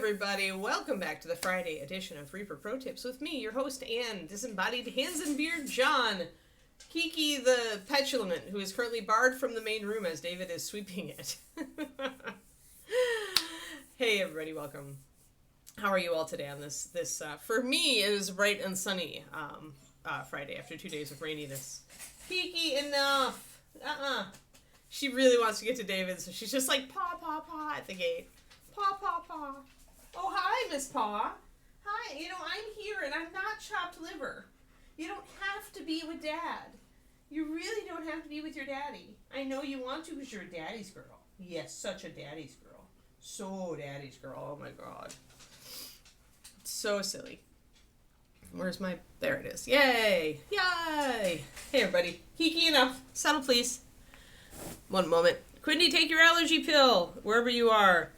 everybody. Welcome back to the Friday edition of Reaper Pro Tips with me, your host and disembodied hands and beard John. Kiki the Petulant, who is currently barred from the main room as David is sweeping it. Hey everybody, welcome. How are you all today on this for me, it was bright and sunny Friday after 2 days of raininess. Kiki, enough! She really wants to get to David, so she's just like, paw, paw, paw at the gate. Paw, paw, paw. Oh, hi, Miss Paw. Hi, I'm here and I'm not chopped liver. You don't have to be with Dad. You really don't have to be with your daddy. I know you want to because you're a daddy's girl. Yes, such a daddy's girl. So daddy's girl. Oh, my God. So silly. Where's my... There it is. Yay. Yay. Hey, everybody. Kiki, enough. Settle, please. One moment. Quindy, take your allergy pill, wherever you are.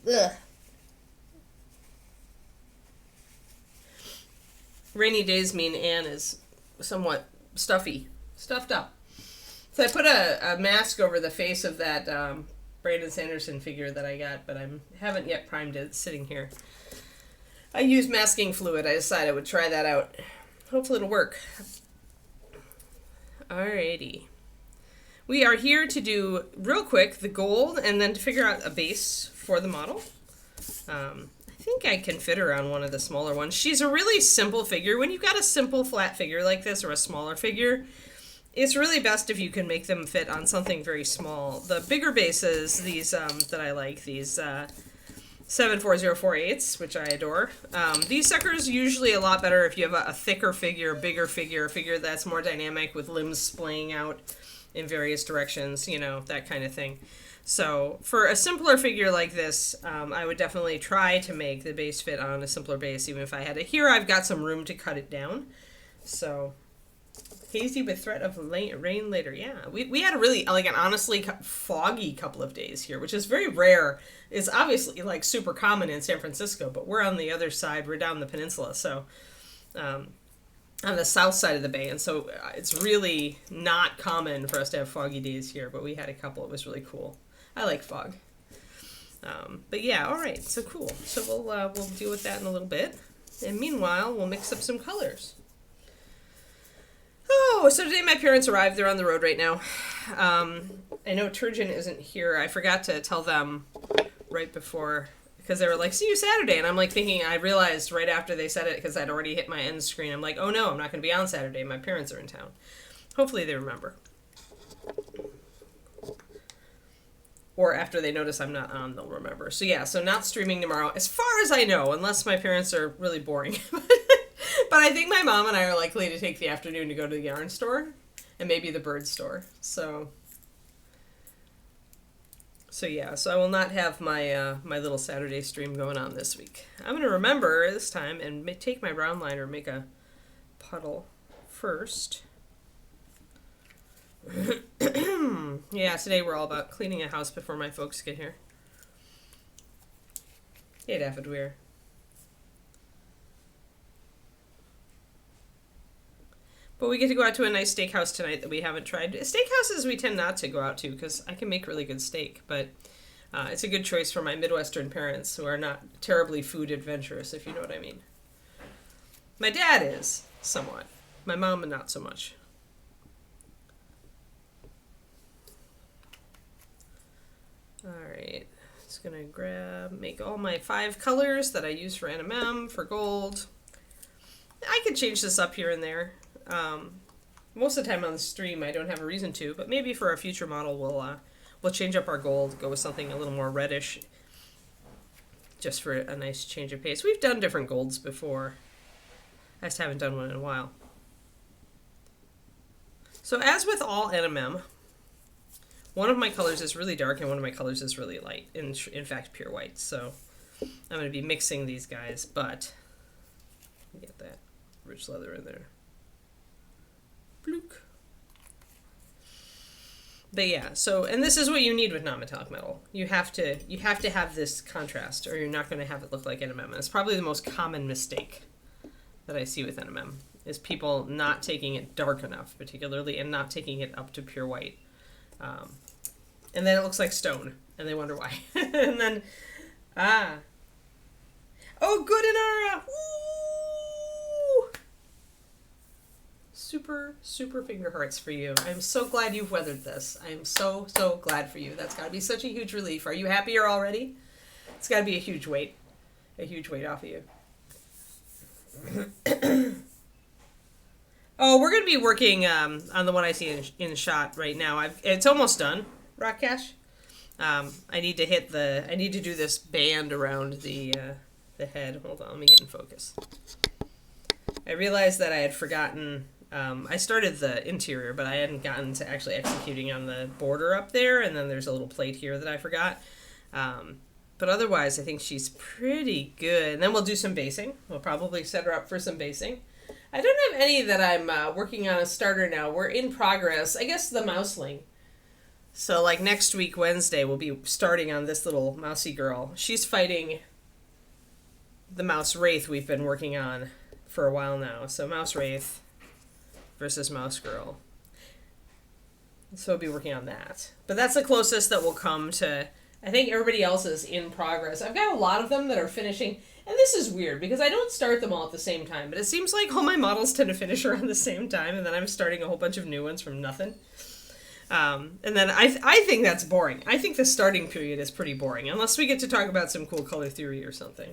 Ugh. Rainy days mean Anne is somewhat stuffed up. So I put a mask over the face of that Brandon Sanderson figure that I got, but I haven't yet primed it. It's sitting here. I use masking fluid. I decided I would try that out. Hopefully it'll work. Alrighty. We are here to do, real quick, the gold, and then to figure out a base for the model. I think I can fit her on one of the smaller ones. She's a really simple figure. When you've got a simple flat figure like this, or a smaller figure, it's really best if you can make them fit on something very small. The bigger bases, these that I like, these 74048s, which I adore. These suckers usually a lot better if you have a thicker figure, bigger figure, a figure that's more dynamic with limbs splaying out in various directions, that kind of thing. So for a simpler figure like this, I would definitely try to make the base fit on a simpler base, even if I had it. Here I've got some room to cut it down. So hazy with threat of rain later. Yeah, we had a really, an honestly foggy couple of days here, which is very rare. It's obviously super common in San Francisco, but we're on the other side. We're down the peninsula, so on the south side of the bay, and so it's really not common for us to have foggy days here, but we had a couple. It was really cool. I like fog. But yeah, all right, so cool. So we'll deal with that in a little bit, and meanwhile we'll mix up some colors. Oh, so today my parents arrived. They're on the road right now. I know Turgeon isn't here. I forgot to tell them right before, because they were like, see you Saturday. And I'm thinking, I realized right after they said it, because I'd already hit my end screen, I'm like, oh no, I'm not going to be on Saturday. My parents are in town. Hopefully they remember. Or after they notice I'm not on, they'll remember. So yeah, so not streaming tomorrow, as far as I know, unless my parents are really boring. But I think my mom and I are likely to take the afternoon to go to the yarn store and maybe the bird store. So yeah, so I will not have my my little Saturday stream going on this week. I'm going to remember this time and take my brown liner, make a puddle first. Yeah, today we're all about cleaning a house before my folks get here. Hey, Daffod Weir. But we get to go out to a nice steakhouse tonight that we haven't tried. Steakhouses we tend not to go out to because I can make really good steak, but it's a good choice for my Midwestern parents who are not terribly food adventurous, if you know what I mean. My dad is, somewhat. My mom, not so much. Alright, just gonna make all my 5 colors that I use for NMM, for gold. I could change this up here and there. Most of the time on the stream I don't have a reason to, but maybe for a future model we'll change up our gold, go with something a little more reddish, just for a nice change of pace. We've done different golds before. I just haven't done one in a while. So as with all NMM, one of my colors is really dark and one of my colors is really light, in fact pure white. So I'm going to be mixing these guys, but get that rich leather in there. Blook. But yeah, so, and this is what you need with non-metallic metal. You have to have this contrast, or you're not going to have it look like NMM. And it's probably the most common mistake that I see with NMM, is people not taking it dark enough, particularly, and not taking it up to pure white. And then it looks like stone. and they wonder why. And then, oh, good, Inara! Woo! Super, super finger hearts for you. I'm so glad you've weathered this. I'm so, so glad for you. That's got to be such a huge relief. Are you happier already? It's got to be a huge weight off of you. Oh, we're going to be working on the one I see in shot right now. It's almost done, Rock Cash. I need to do this band around the head. Hold on, let me get in focus. I realized that I had forgotten, I started the interior, but I hadn't gotten to actually executing on the border up there, and then there's a little plate here that I forgot. But otherwise, I think she's pretty good. And then we'll do some basing. We'll probably set her up for some basing. I don't have any that I'm working on a starter now. We're in progress. I guess the mouseling. So like next week, Wednesday, we'll be starting on this little mousy girl. She's fighting the mouse wraith we've been working on for a while now. So mouse wraith versus mouse girl. So we'll be working on that. But that's the closest that will come to... I think everybody else is in progress. I've got a lot of them that are finishing... And this is weird, because I don't start them all at the same time, but it seems like all my models tend to finish around the same time, and then I'm starting a whole bunch of new ones from nothing. And then I think that's boring. I think the starting period is pretty boring, unless we get to talk about some cool color theory or something.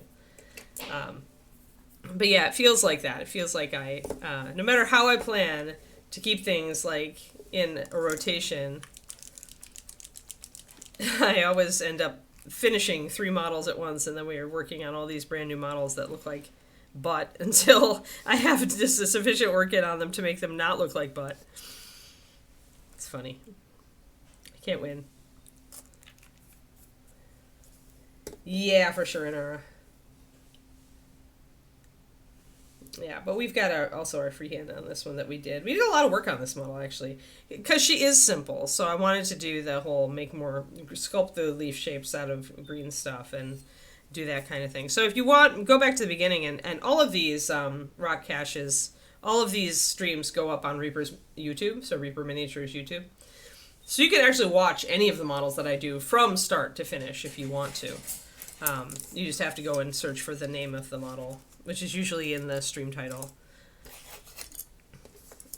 But yeah, it feels like that. It feels like no matter how I plan to keep things like in a rotation, I always end up finishing 3 models at once, and then we are working on all these brand new models that look like butt until I have just a sufficient work in on them to make them not look like butt. It's funny. I can't win. Yeah, for sure, Inara. Yeah, but we've got also our freehand on this one that we did. We did a lot of work on this model, actually, because she is simple. So I wanted to do the whole sculpt the leaf shapes out of green stuff and do that kind of thing. So if you want, go back to the beginning, and all of these rock caches, all of these streams go up on Reaper's YouTube, so Reaper Miniatures YouTube. So you can actually watch any of the models that I do from start to finish if you want to. You just have to go and search for the name of the model, which is usually in the stream title.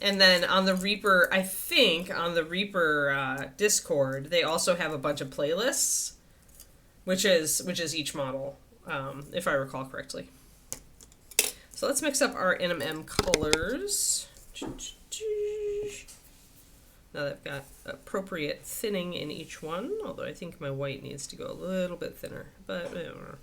And then on the Reaper, I think on the Reaper Discord, they also have a bunch of playlists, which is each model, if I recall correctly. So let's mix up our NMM colors. Now that I've got appropriate thinning in each one, although I think my white needs to go a little bit thinner, but I don't know.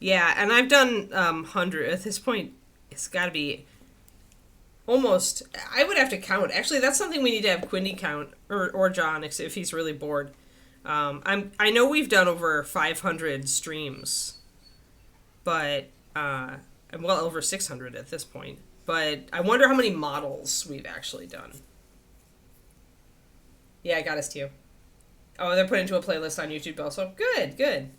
Yeah, and I've done 100. At this point, it's got to be almost... I would have to count. Actually, that's something we need to have Quindy count, or John, if he's really bored. I know we've done over 500 streams, but... I'm well over 600 at this point. But I wonder how many models we've actually done. Yeah, I got us to you. Oh, they're put into a playlist on YouTube also. Good, good.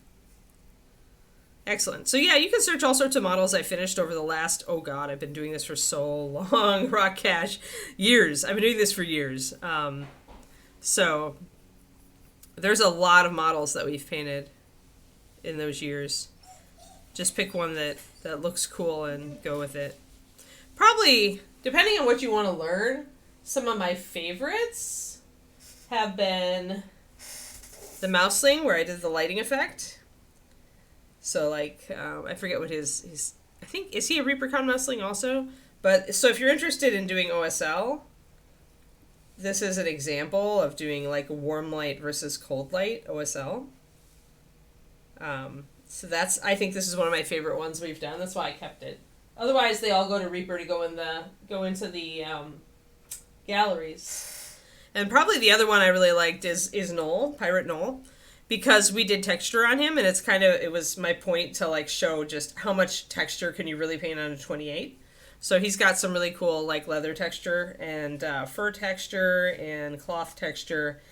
Excellent. So yeah, you can search all sorts of models I finished over the last, oh god, I've been doing this for so long, Rock Cash. Years. I've been doing this for years. So there's a lot of models that we've painted in those years. Just pick one that looks cool and go with it. Probably, depending on what you want to learn, some of my favorites have been the Mouseling, where I did the lighting effect. So, like, I forget what he's I think, is he a Reapercon Mouseling also? But, so if you're interested in doing OSL, this is an example of doing, like, warm light versus cold light OSL. So I think this is one of my favorite ones we've done. That's why I kept it. Otherwise, they all go to Reaper to go into the galleries. And probably the other one I really liked is Noel, Pirate Noel, because we did texture on him, and it was my point to like show just how much texture can you really paint on a 28. So he's got some really cool like leather texture and fur texture and cloth texture.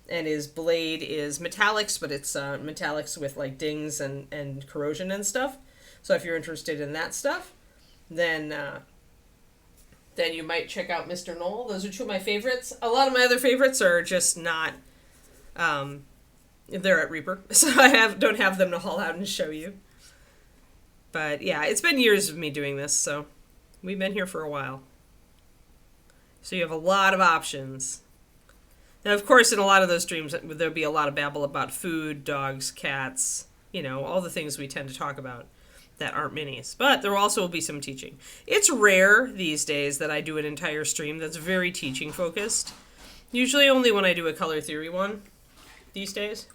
And his blade is metallics, but it's metallics with like dings and corrosion and stuff. So if you're interested in that stuff, then then you might check out Mr. Knoll. Those are two of my favorites. A lot of my other favorites are just not, they're at Reaper, so I don't have them to haul out and show you. But yeah, it's been years of me doing this, so we've been here for a while. So you have a lot of options. Now, of course, in a lot of those streams, there'll be a lot of babble about food, dogs, cats, all the things we tend to talk about that aren't minis. But there also will be some teaching. It's rare these days that I do an entire stream that's very teaching focused. Usually only when I do a color theory one these days.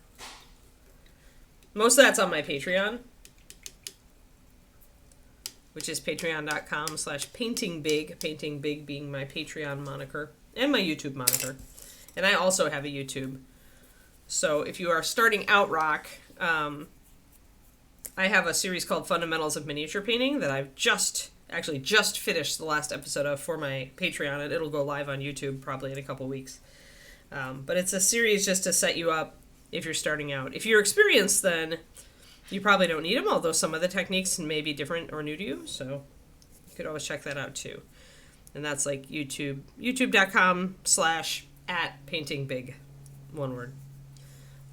Most of that's on my Patreon, which is patreon.com/paintingbig, painting big being my Patreon moniker and my YouTube moniker. And I also have a YouTube. So if you are starting out rock, I have a series called Fundamentals of Miniature Painting that I've just finished the last episode of for my Patreon, and it'll go live on YouTube probably in a couple weeks. But it's a series just to set you up if you're starting out. If you're experienced, then you probably don't need them, although some of the techniques may be different or new to you, so you could always check that out too. And that's like youtube.com/@paintingbig, one word.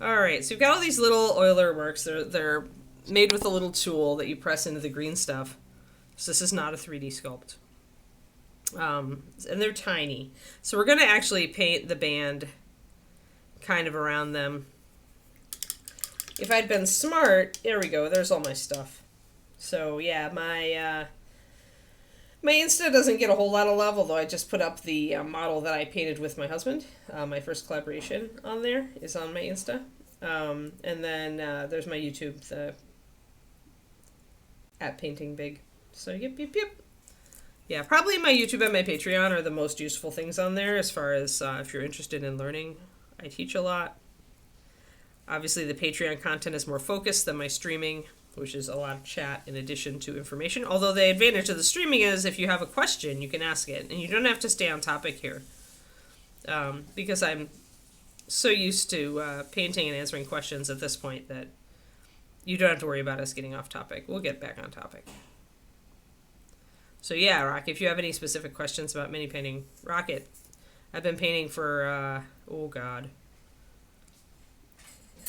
All right, so you've got all these little oiler works. They're made with a little tool that you press into the green stuff. So this is not a 3D sculpt. And they're tiny. So we're going to actually paint the band kind of around them. If I'd been smart, there we go, there's all my stuff. So yeah, my Insta doesn't get a whole lot of love, although I just put up the model that I painted with my husband. My first collaboration on there is on my Insta. And then there's my YouTube, the @paintingbig. So yep. Yeah, probably my YouTube and my Patreon are the most useful things on there as far as if you're interested in learning. I teach a lot. Obviously, the Patreon content is more focused than my streaming, which is a lot of chat in addition to information. Although the advantage of the streaming is if you have a question, you can ask it. And you don't have to stay on topic here. Because I'm so used to painting and answering questions at this point that you don't have to worry about us getting off topic. We'll get back on topic. So yeah, Rock, if you have any specific questions about mini painting, Rocket. I've been painting for, oh God.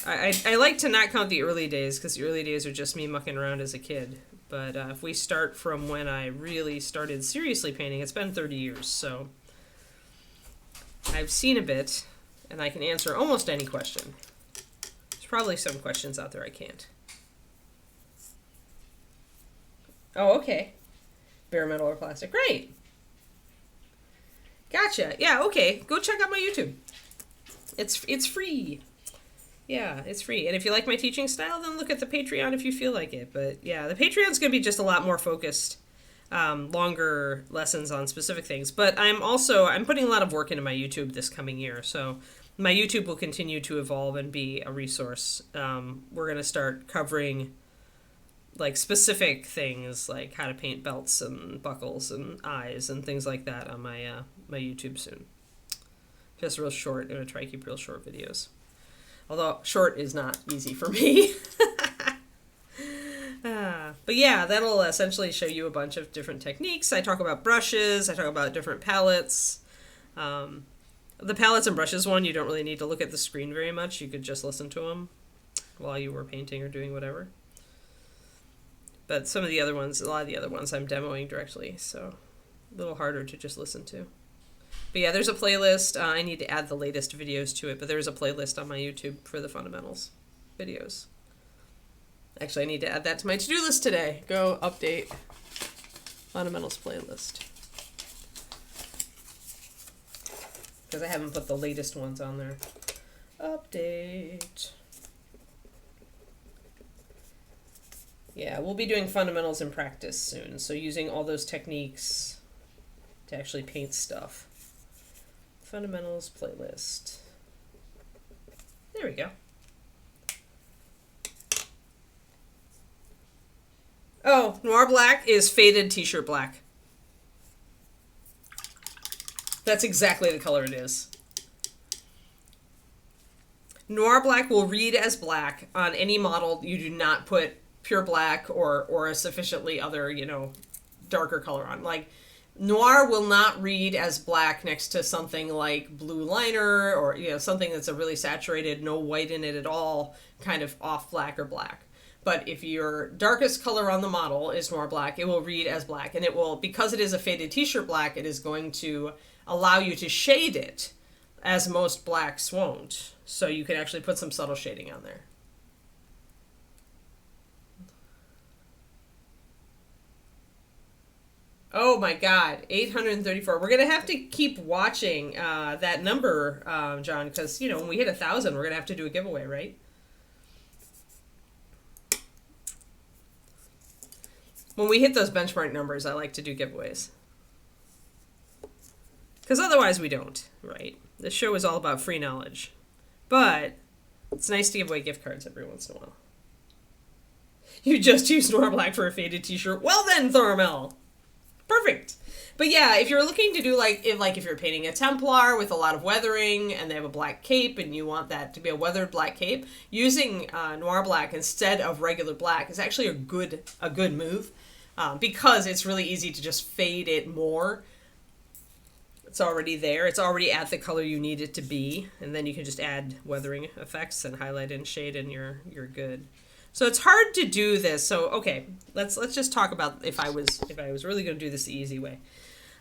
I like to not count the early days, because the early days are just me mucking around as a kid. But if we start from when I really started seriously painting, it's been 30 years, so I've seen a bit, and I can answer almost any question. There's probably some questions out there I can't. Oh, okay. Bare metal or plastic. Great. Gotcha. Yeah, okay. Go check out my YouTube. It's free. Yeah, it's free. And if you like my teaching style, then look at the Patreon if you feel like it. But yeah, the Patreon's going to be just a lot more focused, longer lessons on specific things. But I'm putting a lot of work into my YouTube this coming year. So my YouTube will continue to evolve and be a resource. We're going to start covering like specific things like how to paint belts and buckles and eyes and things like that on my my YouTube soon. Just real short. I'm going to try to keep real short videos. Although short is not easy for me. But yeah, that'll essentially show you a bunch of different techniques. I talk about brushes. I talk about different palettes. The palettes and brushes one, you don't really need to look at the screen very much. You could just listen to them while you were painting or doing whatever. But some of the other ones, a lot of the other ones I'm demoing directly, so a little harder to just listen to. But yeah, there's a playlist. I need to add the latest videos to it, but there's a playlist on my YouTube for the fundamentals videos. Actually, I need to add that to my to-do list today. Go update fundamentals playlist. Because I haven't put the latest ones on there. Update. Yeah, we'll be doing fundamentals in practice soon. So using all those techniques to actually paint stuff. Fundamentals playlist. There we go. Oh, Noir Black is faded t-shirt black. That's exactly the color it is. Noir Black will read as black on any model. You do not put pure black or a sufficiently other, darker color on. Like, Noir will not read as black next to something like blue liner, or something that's a really saturated, no white in it at all, kind of off black or black. But if your darkest color on the model is Noir black, it will read as black, and it will, because it is a faded t-shirt black, it is going to allow you to shade it as most blacks won't. So you can actually put some subtle shading on there. Oh my God, 834. We're going to have to keep watching that number, John, because, when we hit 1,000, we're going to have to do a giveaway, right? When we hit those benchmark numbers, I like to do giveaways. Because otherwise we don't, right? This show is all about free knowledge. But it's nice to give away gift cards every once in a while. You just used Noir Black for a faded t-shirt. Well then, Thormel! Perfect. But yeah, if you're looking to do if you're painting a Templar with a lot of weathering and they have a black cape and you want that to be a weathered black cape, using Noir Black instead of regular black is actually a good move because it's really easy to just fade it more. It's already there. It's already at the color you need it to be, and then you can just add weathering effects and highlight and shade, and you're good. So it's hard to do this. So okay, let's just talk about if I was really going to do this the easy way.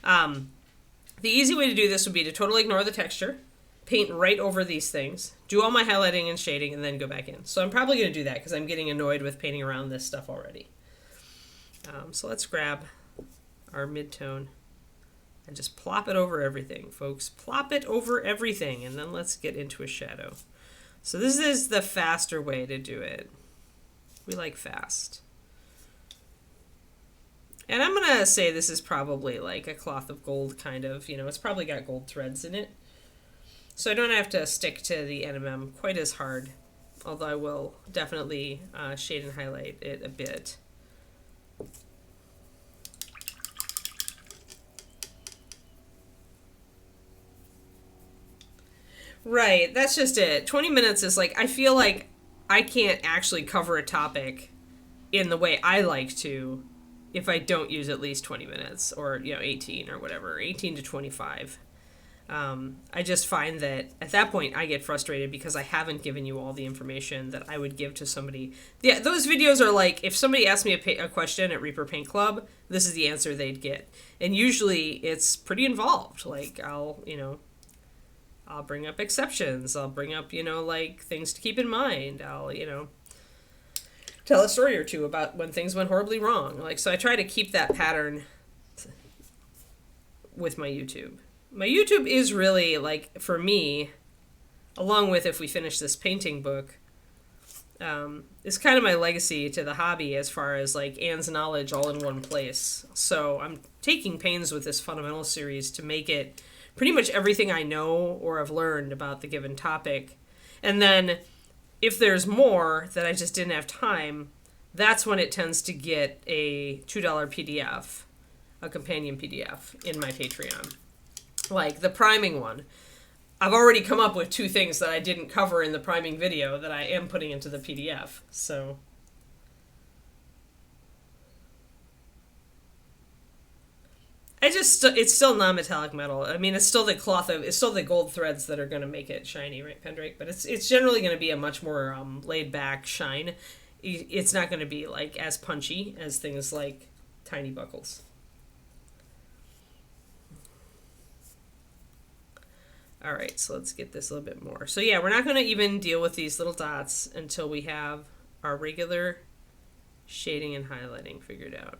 The easy way to do this would be to totally ignore the texture, paint right over these things, do all my highlighting and shading, and then go back in. So I'm probably going to do that because I'm getting annoyed with painting around this stuff already. So let's grab our midtone and just plop it over everything, folks. Plop it over everything, and then let's get into a shadow. So this is the faster way to do it. We like fast. And I'm going to say this is probably like a cloth of gold kind of, it's probably got gold threads in it. So I don't have to stick to the NMM quite as hard, although I will definitely shade and highlight it a bit. Right, that's just it. 20 minutes is like, I feel like I can't actually cover a topic in the way I like to if I don't use at least 20 minutes or, 18 or whatever, 18 to 25. I just find that at that point I get frustrated because I haven't given you all the information that I would give to somebody. Yeah, those videos are like, if somebody asked me a question at Reaper Paint Club, this is the answer they'd get. And usually it's pretty involved. Like I'll bring up exceptions. I'll bring up, things to keep in mind. I'll, tell a story or two about when things went horribly wrong. So I try to keep that pattern with my YouTube. My YouTube is really, for me, along with if we finish this painting book, is kind of my legacy to the hobby as far as, Anne's knowledge all in one place. So I'm taking pains with this fundamental series to make it pretty much everything I know or have learned about the given topic. And then if there's more that I just didn't have time, that's when it tends to get a $2 PDF, a companion PDF in my Patreon. Like the priming one. I've already come up with 2 things that I didn't cover in the priming video that I am putting into the PDF. So it's still non-metallic metal. I mean, it's still the gold threads that are going to make it shiny, right, Pendrake? But it's generally going to be a much more laid-back shine. It's not going to be, as punchy as things like tiny buckles. All right, so let's get this a little bit more. So yeah, we're not going to even deal with these little dots until we have our regular shading and highlighting figured out.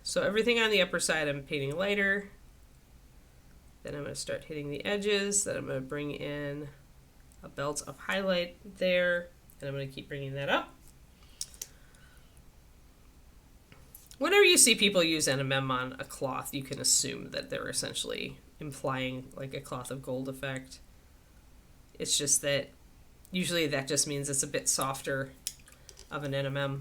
So everything on the upper side I'm painting lighter. Then I'm going to start hitting the edges. Then I'm going to bring in a belt of highlight there. And I'm going to keep bringing that up. Whenever you see people use NMM on a cloth, you can assume that they're essentially implying a cloth of gold effect. It's just that usually that just means it's a bit softer of an NMM.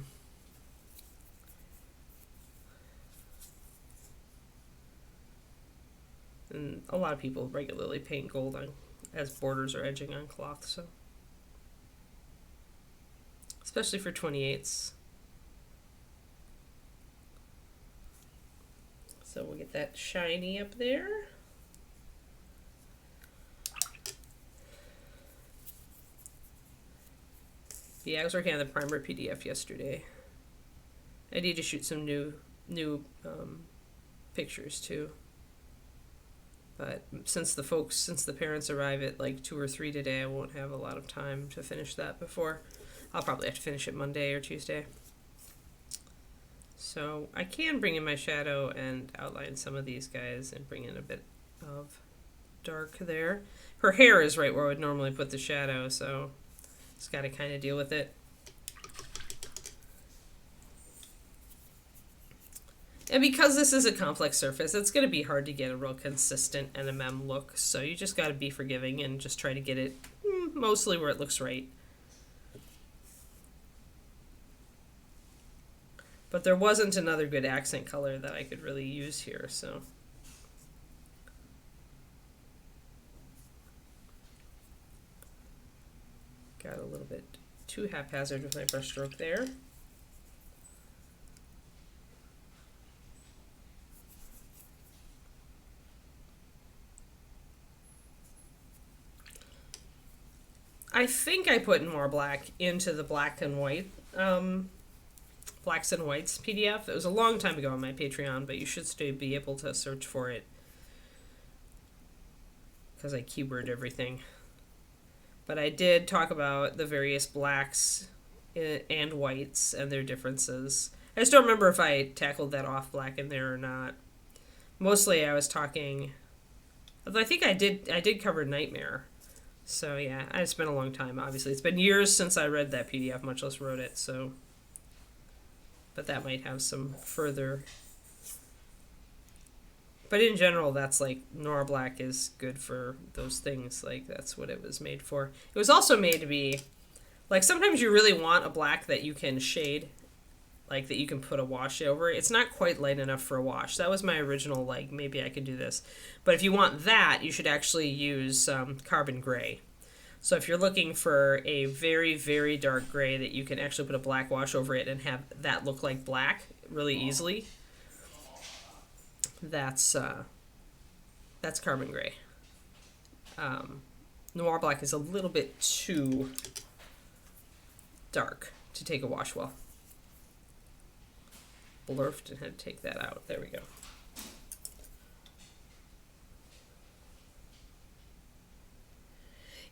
And a lot of people regularly paint gold as borders or edging on cloth, so especially for 28s. So we'll get that shiny up there. Yeah, I was working on the primer PDF yesterday. I need to shoot some new pictures too. But since the parents arrive at like 2 or 3 today, I won't have a lot of time to finish that before. I'll probably have to finish it Monday or Tuesday. So I can bring in my shadow and outline some of these guys and bring in a bit of dark there. Her hair is right where I would normally put the shadow, so just got to kind of deal with it. And because this is a complex surface, it's going to be hard to get a real consistent NMM look, so you just got to be forgiving and just try to get it mostly where it looks right. But there wasn't another good accent color that I could really use here, so. Got a little bit too haphazard with my brush stroke there. I think I put more black into the black and white, blacks and whites PDF. It was a long time ago on my Patreon, but you should still be able to search for it because I keyword everything. But I did talk about the various blacks and whites and their differences. I just don't remember if I tackled that off black in there or not. Mostly I was talking, although I think I did cover Nightmare. So yeah, it's been a long time, obviously. It's been years since I read that PDF, much less wrote it, so. But that might have some further. But in general, that's like, Nora Black is good for those things. Like, that's what it was made for. It was also made to be, like, sometimes you really want a black that you can shade, like, that you can put a wash over. It's not quite light enough for a wash. That was my original, like, maybe I could do this. But if you want that, you should actually use carbon gray. So if you're looking for a very, very dark gray that you can actually put a black wash over it and have that look like black really easily, that's carbon gray. Noir Black is a little bit too dark to take a wash well. Blurfed and had to take that out. There we go.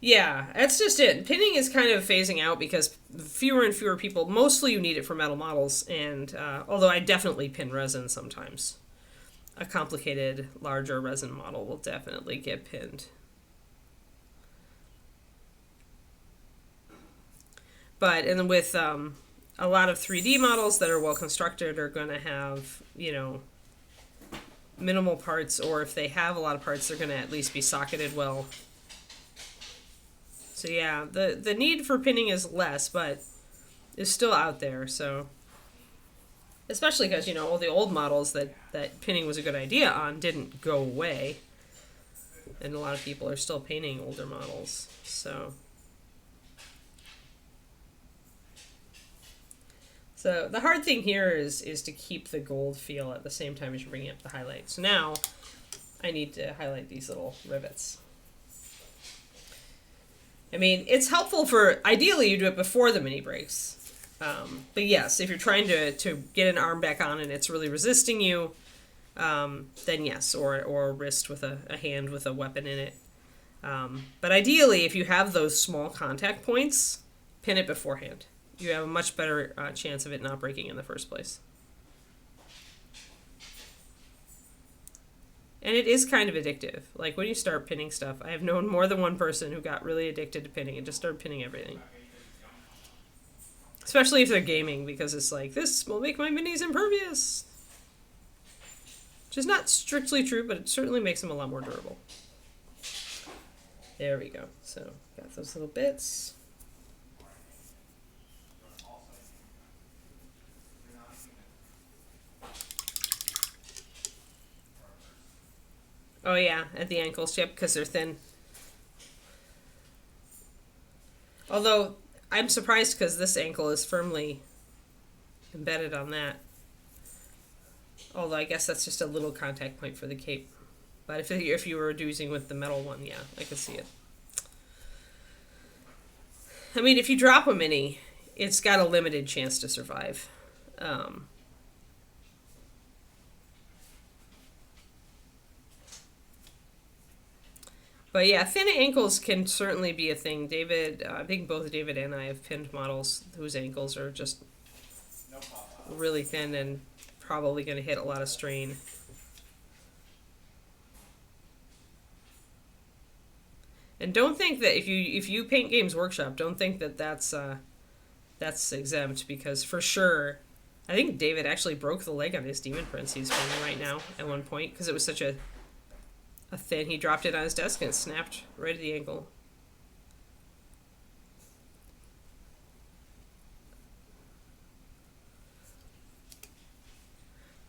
Yeah, that's just it. Pinning is kind of phasing out because fewer and fewer people, mostly you need it for metal models, and although I definitely pin resin sometimes. A complicated, larger resin model will definitely get pinned. But, and with a lot of 3D models that are well constructed are going to have, you know, minimal parts, or if they have a lot of parts, they're going to at least be socketed well. So yeah, the need for pinning is less, but is still out there, so. Especially because, you know, all the old models that pinning was a good idea on didn't go away. And a lot of people are still painting older models, so. So the hard thing here is to keep the gold feel at the same time as you're bringing up the highlights. So now I need to highlight these little rivets. I mean, it's helpful for, ideally you do it before the mini breaks. But yes, if you're trying to get an arm back on and it's really resisting you, then yes, or a wrist with a hand with a weapon in it. But ideally, if you have those small contact points, pin it beforehand. You have a much better chance of it not breaking in the first place. And it is kind of addictive. Like, when you start pinning stuff, I have known more than one person who got really addicted to pinning and just started pinning everything. Especially if they're gaming, because it's like, this will make my minis impervious. Which is not strictly true, but it certainly makes them a lot more durable. There we go. So, got those little bits. Oh yeah, at the ankles, yep, because they're thin. Although, I'm surprised because this ankle is firmly embedded on that. Although I guess that's just a little contact point for the cape. But if you were using with the metal one, yeah, I could see it. I mean, if you drop a mini, it's got a limited chance to survive. But yeah, thin ankles can certainly be a thing. David, I think both David and I have pinned models whose ankles are just really thin and probably going to hit a lot of strain. And don't think that if you paint Games Workshop, don't think that that's exempt, because for sure, I think David actually broke the leg on his Demon Prince he's painting right now at one point because it was such a thin. He dropped it on his desk and it snapped right at the ankle.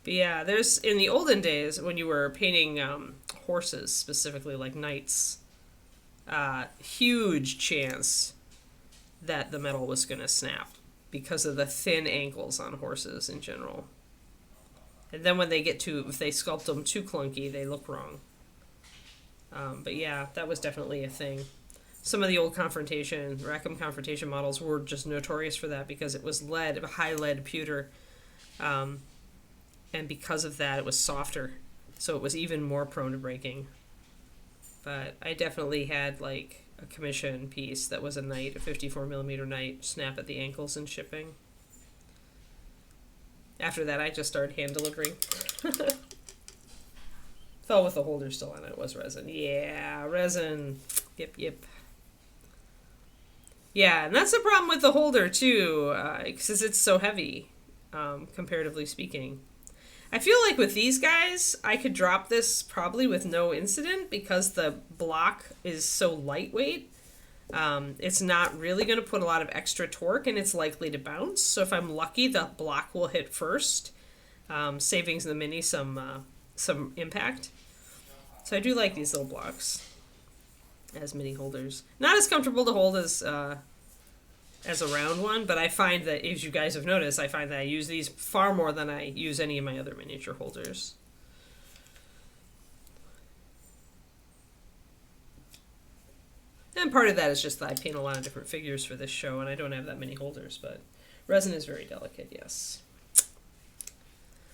But yeah, there's in the olden days when you were painting horses, specifically like knights, huge chance that the metal was going to snap because of the thin ankles on horses in general. And then when they get to, if they sculpt them too clunky, they look wrong. But yeah, that was definitely a thing. Some of the old Rackham Confrontation models were just notorious for that because it was lead, high lead pewter. And because of that, it was softer. So it was even more prone to breaking. But I definitely had like a commission piece that was a knight, a 54mm knight, snap at the ankles in shipping. After that, I just started hand delivering. Fell with the holder still on it. It was resin. Yeah, resin. Yep. Yeah, and that's the problem with the holder, too, because it's so heavy, comparatively speaking. I feel like with these guys, I could drop this probably with no incident because the block is so lightweight. It's not really going to put a lot of extra torque, and it's likely to bounce. So if I'm lucky, the block will hit first, saving the mini some impact. So I do like these little blocks as mini holders. Not as comfortable to hold as a round one, but I find that, as you guys have noticed, I find that I use these far more than I use any of my other miniature holders. And part of that is just that I paint a lot of different figures for this show, and I don't have that many holders, but resin is very delicate, yes.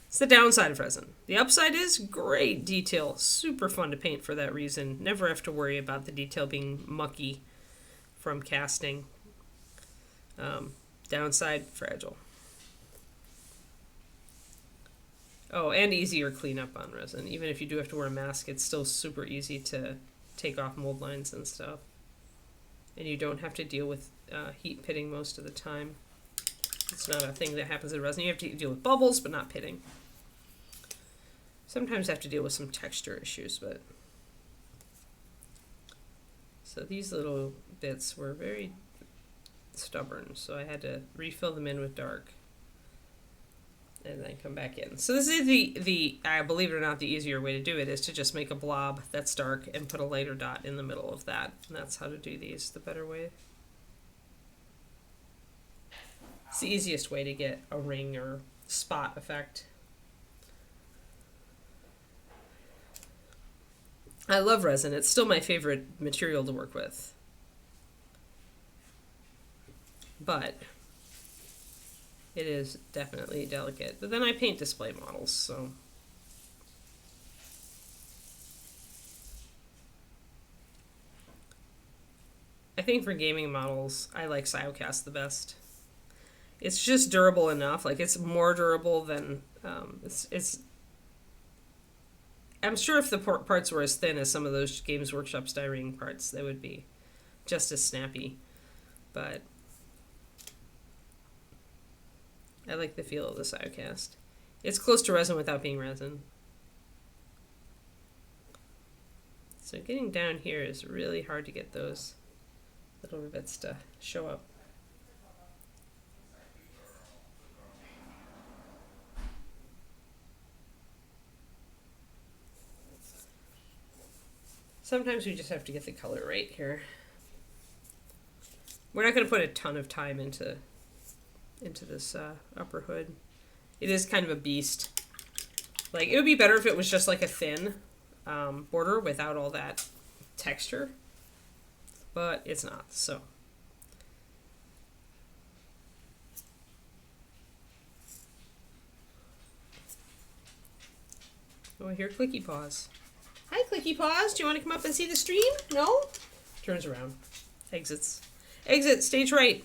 It's the downside of resin. The upside is great detail. Super fun to paint for that reason. Never have to worry about the detail being mucky from casting. Downside, fragile. Oh, and easier cleanup on resin. Even if you do have to wear a mask, it's still super easy to take off mold lines and stuff. And you don't have to deal with heat pitting most of the time. It's not a thing that happens in resin. You have to deal with bubbles, but not pitting. Sometimes have to deal with some texture issues, but... So these little bits were very stubborn, so I had to refill them in with dark and then come back in. So this is the I believe it or not, the easier way to do it is to just make a blob that's dark and put a lighter dot in the middle of that, and that's how to do these the better way. It's the easiest way to get a ring or spot effect. I love resin. It's still my favorite material to work with. But it is definitely delicate. But then I paint display models, so... I think for gaming models, I like Siocast the best. It's just durable enough. Like, it's more durable than... it's I'm sure if the parts were as thin as some of those Games Workshop styrene parts, they would be just as snappy. But I like the feel of the Siocast. It's close to resin without being resin. So getting down here is really hard to get those little rivets to show up. Sometimes we just have to get the color right here. We're not going to put a ton of time into this upper hood. It is kind of a beast. Like, it would be better if it was just like a thin border without all that texture. But it's not, so. Oh, I hear Clicky Paws. Hi, Clicky Paws. Do you want to come up and see the stream? No? Turns around. Exits. Exit, stage right.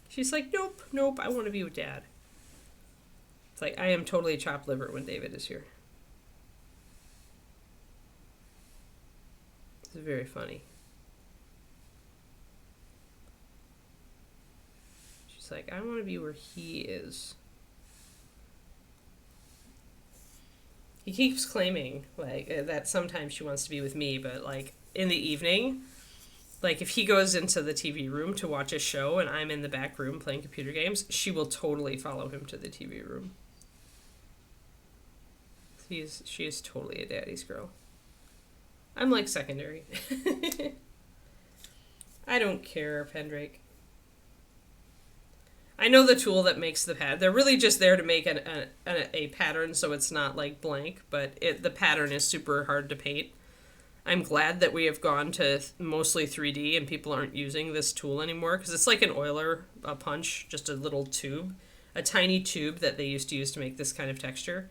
She's like, nope, nope, I want to be with Dad. It's like, I am totally chopped liver when David is here. It's very funny. She's like, I want to be where he is. He keeps claiming, like, that sometimes she wants to be with me, but, like, in the evening, like, if he goes into the TV room to watch a show and I'm in the back room playing computer games, she will totally follow him to the TV room. She is totally a daddy's girl. I'm, like, secondary. I don't care, Pendrake. I know the tool that makes the pad. They're really just there to make a pattern so it's not like blank, but the pattern is super hard to paint. I'm glad that we have gone to mostly 3D and people aren't using this tool anymore because it's like an oiler, a punch, just a little tube, a tiny tube that they used to use to make this kind of texture.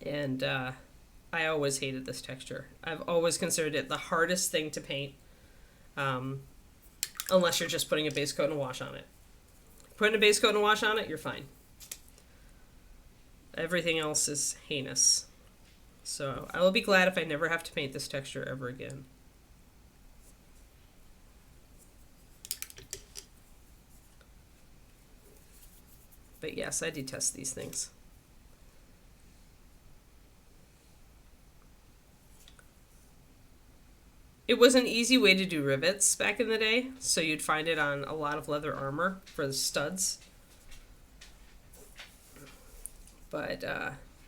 And I always hated this texture. I've always considered it the hardest thing to paint, unless you're just putting a base coat and a wash on it. Putting a base coat and a wash on it, you're fine. Everything else is heinous. So I will be glad if I never have to paint this texture ever again. But yes, I detest these things. It was an easy way to do rivets back in the day, so you'd find it on a lot of leather armor for the studs. But,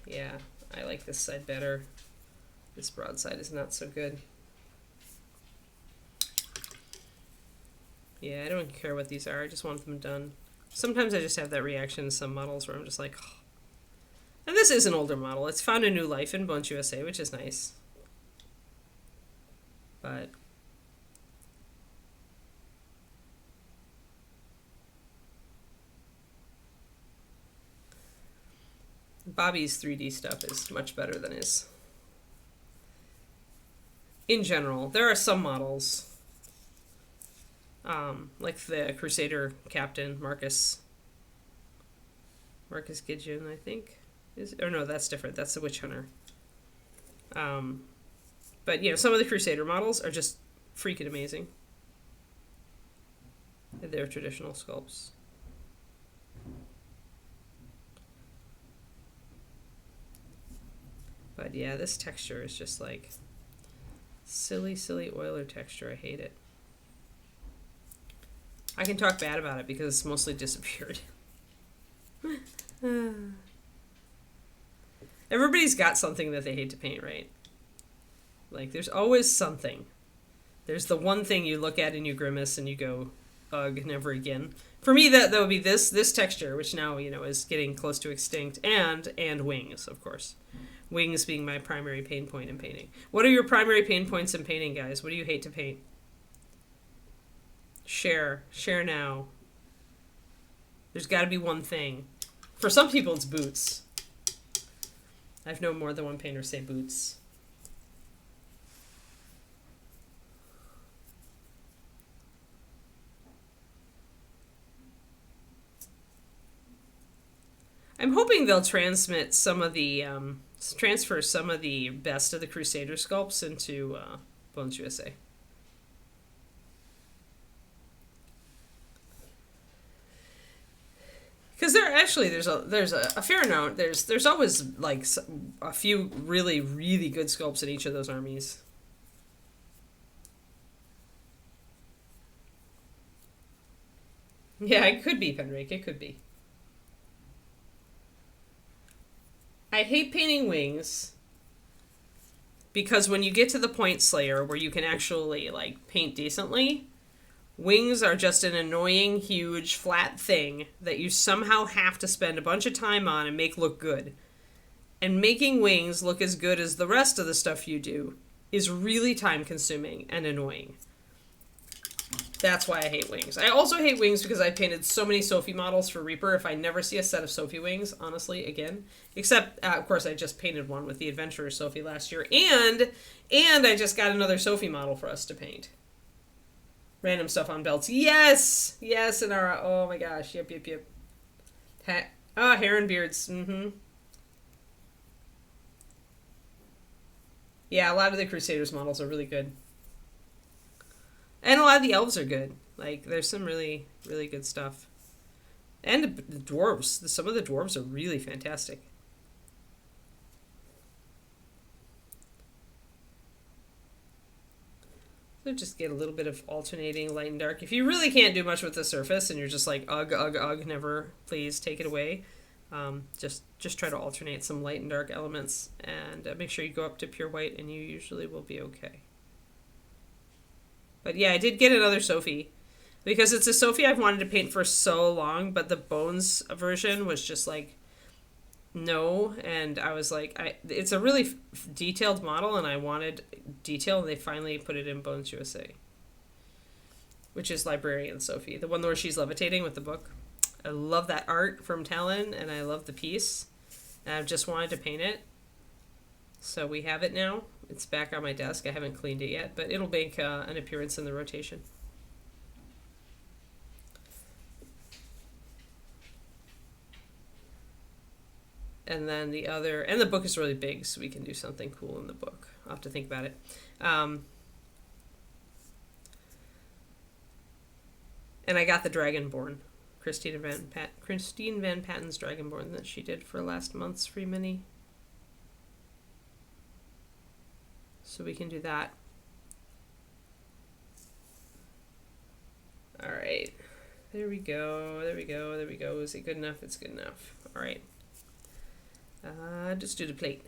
yeah, I like this side better. This broadside is not so good. Yeah, I don't care what these are, I just want them done. Sometimes I just have that reaction to some models where I'm just like, oh. And this is an older model. It's found a new life in Bones USA, which is nice. But Bobby's 3D stuff is much better than his. In general, there are some models, like the Crusader Captain, Marcus Gideon, I think. Or no, that's different. That's the Witch Hunter. But, you know, some of the Crusader models are just freaking amazing. They're traditional sculpts. But, yeah, this texture is just, like, silly, silly oiler texture. I hate it. I can talk bad about it because it's mostly disappeared. Everybody's got something that they hate to paint, right? Like, there's always something. There's the one thing you look at and you grimace and you go, ugh, never again. For me, that would be this texture, which now, you know, is getting close to extinct, and wings, of course. Wings being my primary pain point in painting. What are your primary pain points in painting, guys? What do you hate to paint? Share now. There's got to be one thing. For some people, it's boots. I've known more than one painter say boots. I'm hoping they'll transfer some of the best of the Crusader sculpts into Bones USA. Because there's a fair amount. There's always like a few really, really good sculpts in each of those armies. Yeah, it could be, Pendrake. It could be. I hate painting wings because when you get to the point slayer where you can actually like paint decently, Wings are just an annoying, huge, flat thing that you somehow have to spend a bunch of time on and make look good. And making wings look as good as the rest of the stuff you do is really time consuming and annoying. That's why I hate wings. I also hate wings because I painted so many Sophie models for Reaper. If I never see a set of Sophie wings, honestly, again, except of course I just painted one with the Adventurer Sophie last year, and I just got another Sophie model for us to paint. Random stuff on belts. Yes, and our oh my gosh, yep. Hair and beards. Yeah, a lot of the Crusaders models are really good. And a lot of the elves are good. Like, there's some really, really good stuff. And the dwarves. Some of the dwarves are really fantastic. So just get a little bit of alternating light and dark. If you really can't do much with the surface and you're just like, ugh, never, please take it away. Just try to alternate some light and dark elements. And make sure you go up to pure white and you usually will be okay. But yeah, I did get another Sophie because it's a Sophie I've wanted to paint for so long, but the Bones version was just like, no. And I was like, it's a really detailed model and I wanted detail, and they finally put it in Bones USA, which is Librarian Sophie, the one where she's levitating with the book. I love that art from Talon and I love the piece. And I've just wanted to paint it. So we have it now. It's back on my desk. I haven't cleaned it yet, but it'll make an appearance in the rotation. And then the other, and the book is really big, so we can do something cool in the book. I'll have to think about it. And I got the Dragonborn, Christine Van Patten's Dragonborn that she did for last month's Free Mini. So we can do that. All right. There we go. Is it good enough? It's good enough. All right. Just do the plate.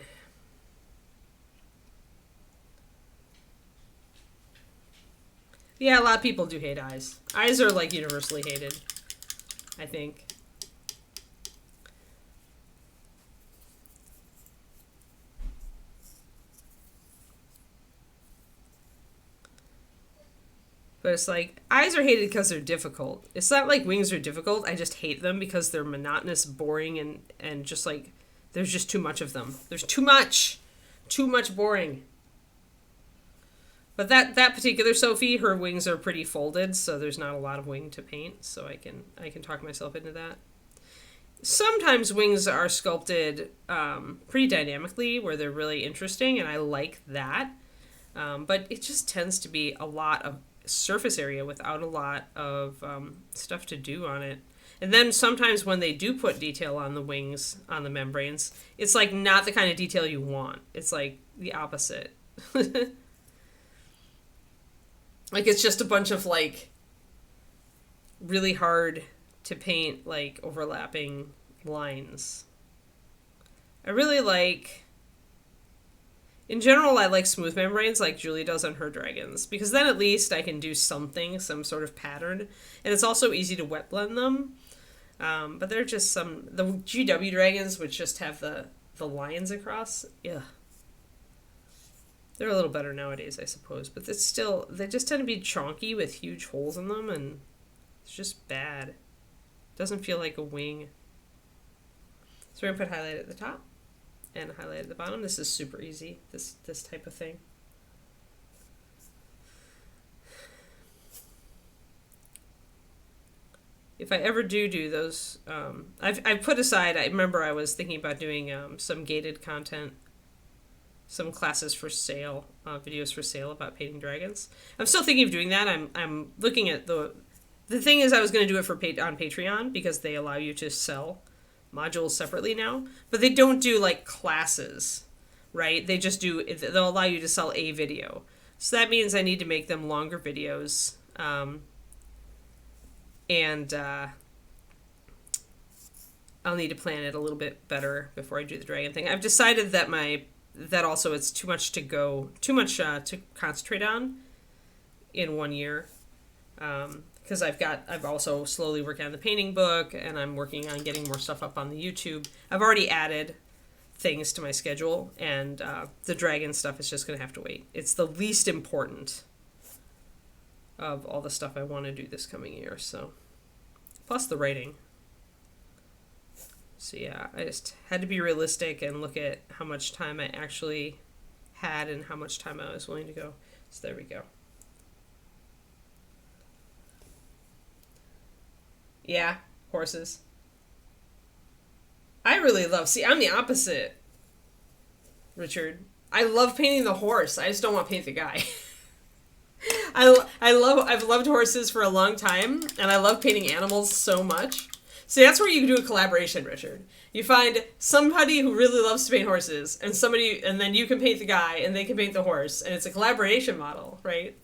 Yeah, a lot of people do hate eyes. Eyes are like universally hated, I think. But it's like, eyes are hated because they're difficult. It's not like wings are difficult. I just hate them because they're monotonous, boring, and just like, there's just too much of them. There's too much. Too much boring. But that particular Sophie, her wings are pretty folded, so there's not a lot of wing to paint. So I can talk myself into that. Sometimes wings are sculpted pretty dynamically, where they're really interesting, and I like that. But it just tends to be a lot of surface area without a lot of stuff to do on it. And then sometimes when they do put detail on the wings, on the membranes, it's like not the kind of detail you want. It's like the opposite. Like it's just a bunch of like really hard to paint like overlapping lines. I really like, in general, I like smooth membranes like Julie does on her dragons, because then at least I can do something, some sort of pattern, and it's also easy to wet blend them. But they're just the GW dragons, which just have the lines across. Yeah, they're a little better nowadays, I suppose, but it's still, they just tend to be chonky with huge holes in them, and it's just bad. It doesn't feel like a wing. So we're gonna put highlight at the top and a highlight at the bottom. This is super easy, this type of thing. If I ever do those, I've put aside, I remember I was thinking about doing some gated content, some classes for sale, videos for sale about painting dragons. I'm still thinking of doing that. I'm looking at the thing is I was going to do it on Patreon, because they allow you to sell modules separately now, but they don't do like classes, right? They just do, they'll allow you to sell a video. So that means I need to make them longer videos. And I'll need to plan it a little bit better before I do the dragon thing. I've decided that also it's too much to concentrate on in 1 year. Because I've also slowly working on the painting book, and I'm working on getting more stuff up on the YouTube. I've already added things to my schedule, and the dragon stuff is just going to have to wait. It's the least important of all the stuff I want to do this coming year, so. Plus the writing. So yeah, I just had to be realistic and look at how much time I actually had and how much time I was willing to go. So there we go. Yeah, horses. I really love, see, I'm the opposite, Richard. I love painting the horse. I just don't want to paint the guy. I've loved horses for a long time, and I love painting animals so much. So that's where you can do a collaboration, Richard. You find somebody who really loves to paint horses, and then you can paint the guy, and they can paint the horse, and it's a collaboration model, right?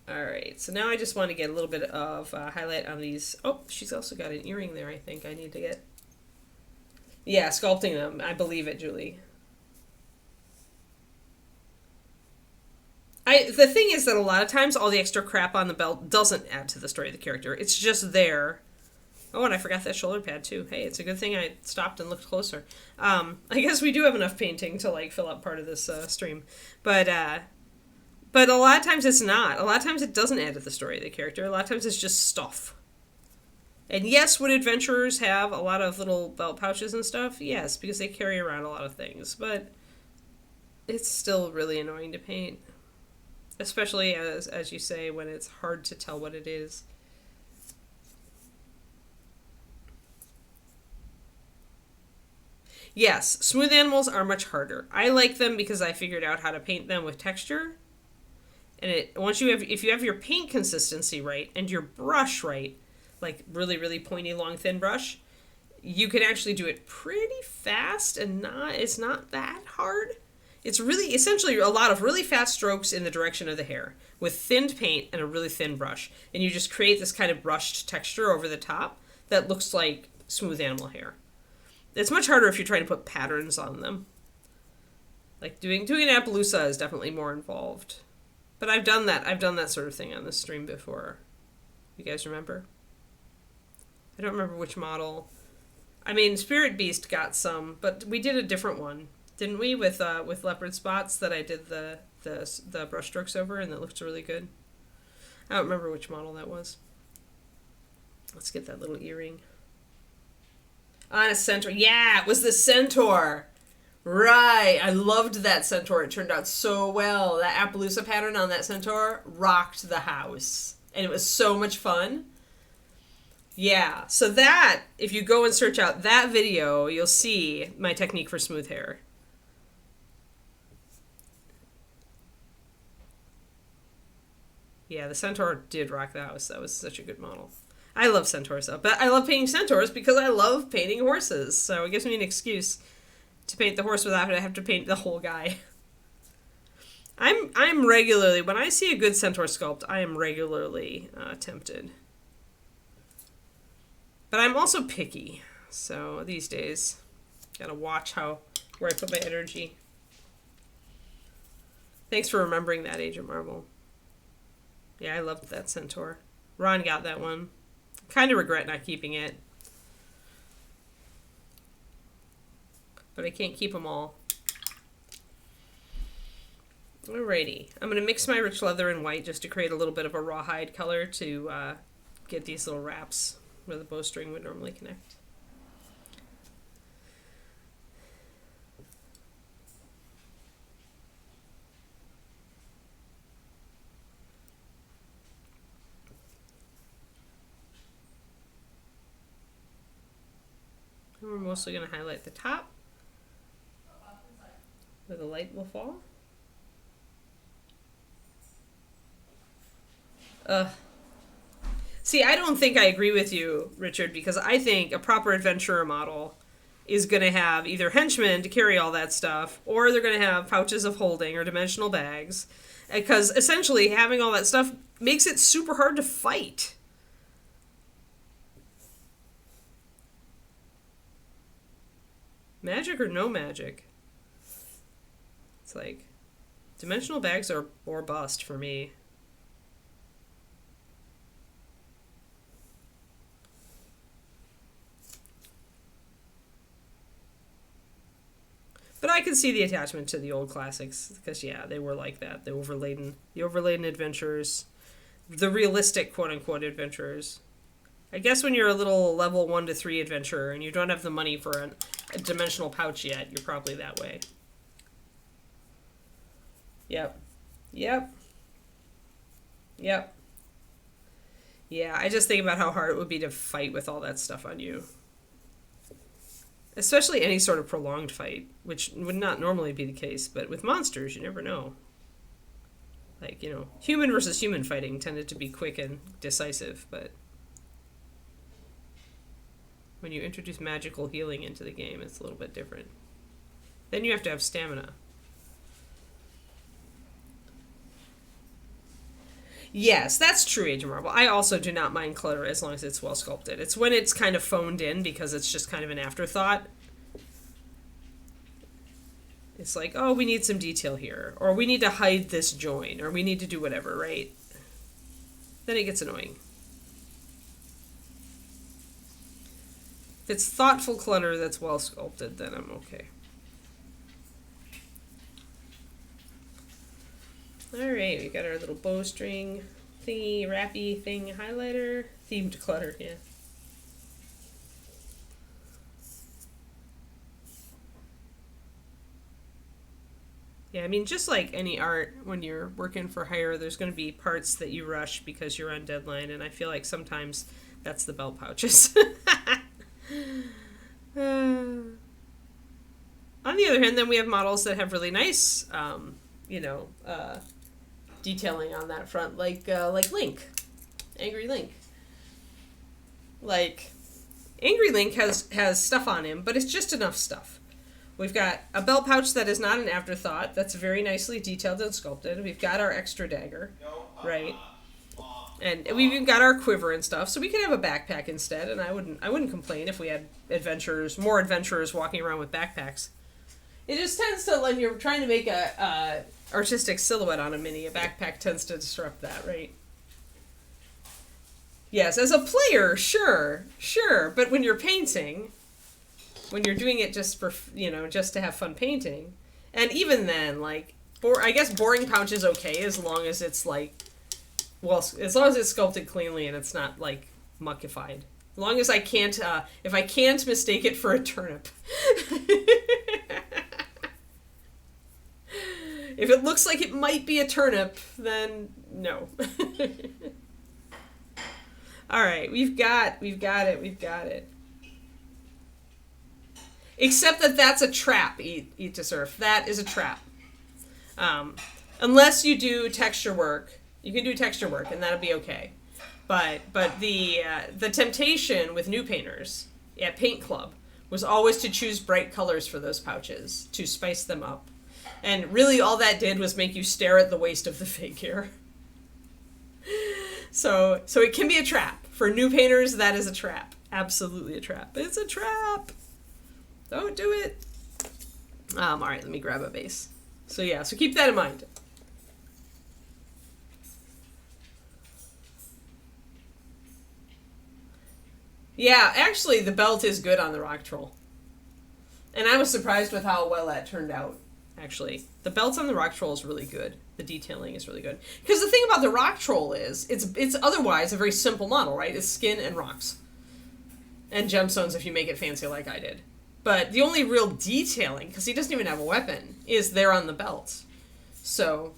All right, so now I just want to get a little bit of highlight on these. Oh, she's also got an earring there, I think I need to get. Yeah, sculpting them. I believe it, Julie. The thing is that a lot of times all the extra crap on the belt doesn't add to the story of the character. It's just there. Oh, and I forgot that shoulder pad too. Hey, it's a good thing I stopped and looked closer. I guess we do have enough painting to like fill up part of this stream. But a lot of times it's not. A lot of times it doesn't add to the story of the character. A lot of times it's just stuff. And yes, would adventurers have a lot of little belt pouches and stuff? Yes, because they carry around a lot of things. But it's still really annoying to paint. Especially, as you say, when it's hard to tell what it is. Yes, smooth animals are much harder. I like them because I figured out how to paint them with texture. And if you have your paint consistency right and your brush right, like really, really pointy, long, thin brush, you can actually do it pretty fast and it's not that hard. It's really essentially a lot of really fast strokes in the direction of the hair with thinned paint and a really thin brush. And you just create this kind of brushed texture over the top that looks like smooth animal hair. It's much harder if you're trying to put patterns on them. Like doing an Appaloosa is definitely more involved. But I've done that sort of thing on this stream before. You guys remember? I don't remember which model. I mean, Spirit Beast got some, but we did a different one. Didn't we, with leopard spots that I did the brush strokes over, and that looked really good. I don't remember which model that was. Let's get that little earring. On a centaur. Yeah, it was the centaur. Right. I loved that centaur. It turned out so well. That Appaloosa pattern on that centaur rocked the house. And it was so much fun. Yeah. So that, if you go and search out that video, you'll see my technique for smooth hair. Yeah, the centaur did rock the house. That was such a good model. I love centaurs though, but I love painting centaurs because I love painting horses. So it gives me an excuse to paint the horse without having to have to paint the whole guy. I'm regularly, when I see a good centaur sculpt, I am regularly tempted. But I'm also picky. So these days, gotta watch where I put my energy. Thanks for remembering that, Agent Marvel. Yeah, I loved that centaur. Ron got that one. Kind of regret not keeping it. But I can't keep them all. Alrighty. I'm going to mix my rich leather and white just to create a little bit of a rawhide color to get these little wraps where the bowstring would normally connect. And we're mostly going to highlight the top where the light will fall. See, I don't think I agree with you, Richard, because I think a proper adventurer model is going to have either henchmen to carry all that stuff, or they're going to have pouches of holding or dimensional bags, because essentially having all that stuff makes it super hard to fight. Magic or no magic? It's like, Dimensional bags or bust for me. But I can see the attachment to the old classics because, yeah, they were like that. The overladen adventures, the realistic quote-unquote adventurers. I guess when you're a little level 1 to 3 adventurer and you don't have the money for a dimensional pouch yet, you're probably that way. Yep. Yep. Yep. Yeah, I just think about how hard it would be to fight with all that stuff on you. Especially any sort of prolonged fight, which would not normally be the case, but with monsters, you never know. Like, you know, human versus human fighting tended to be quick and decisive, but when you introduce magical healing into the game, it's a little bit different. Then you have to have stamina. Yes, that's true, Age of Marvel. I also do not mind clutter as long as it's well sculpted. It's when it's kind of phoned in because it's just kind of an afterthought. It's like, oh, we need some detail here. Or we need to hide this join. Or we need to do whatever, right? Then it gets annoying. If it's thoughtful clutter that's well sculpted, then I'm okay. Alright, we got our little bowstring thingy, wrappy thing highlighter. Themed clutter, yeah. Yeah, I mean, just like any art, when you're working for hire, there's going to be parts that you rush because you're on deadline, and I feel like sometimes that's the belt pouches. On the other hand, then we have models that have really nice, detailing on that front, like Link, Angry Link. Like, Angry Link has stuff on him, but it's just enough stuff. We've got a belt pouch that is not an afterthought. That's very nicely detailed and sculpted. We've got our extra dagger, right? And we've even got our quiver and stuff. So we could have a backpack instead, and I wouldn't complain if we had more adventurers walking around with backpacks. It just tends to, when you're trying to make a artistic silhouette on a mini, a backpack tends to disrupt that, right? Yes, as a player, sure, but when you're painting, when you're doing it just for, just to have fun painting, and even then, like, I guess boring pouch is okay as long as it's like, well, as long as it's sculpted cleanly and it's not like muckified. As long as I can't, if I can't mistake it for a turnip. If it looks like it might be a turnip, then no. All right, we've got it. Except that that's a trap, Eat to Surf. That is a trap. Unless you do texture work. You can do texture work, and that'll be okay. But the temptation with new painters at Paint Club was always to choose bright colors for those pouches, to spice them up. And really all that did was make you stare at the waist of the figure. So it can be a trap. For new painters, that is a trap. Absolutely a trap. It's a trap! Don't do it. All right, let me grab a base. So yeah, so keep that in mind. Yeah, actually, the belt is good on the rock troll. And I was surprised with how well that turned out, actually. The belt on the rock troll is really good. The detailing is really good. Because the thing about the rock troll is, it's otherwise a very simple model, right? It's skin and rocks. And gemstones if you make it fancy like I did. But the only real detailing, because he doesn't even have a weapon, is there on the belt. So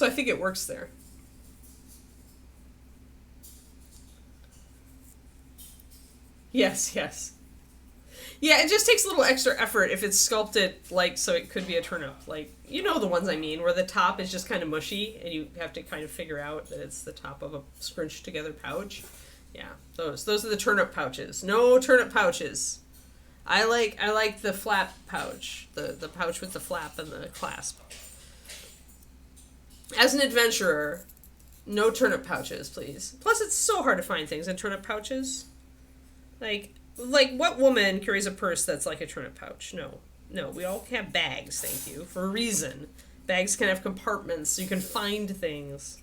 I think it works there. Yes. Yeah, it just takes a little extra effort if it's sculpted, like, so it could be a turnip. Like, you know the ones I mean, where the top is just kind of mushy, and you have to kind of figure out that it's the top of a scrunched together pouch. Yeah, those are the turnip pouches. No turnip pouches. I like the flap pouch, the pouch with the flap and the clasp. As an adventurer, no turnip pouches, please. Plus, it's so hard to find things in turnip pouches. Like what woman carries a purse that's like a turnip pouch? No, we all have bags, thank you, for a reason. Bags can have compartments, so you can find things.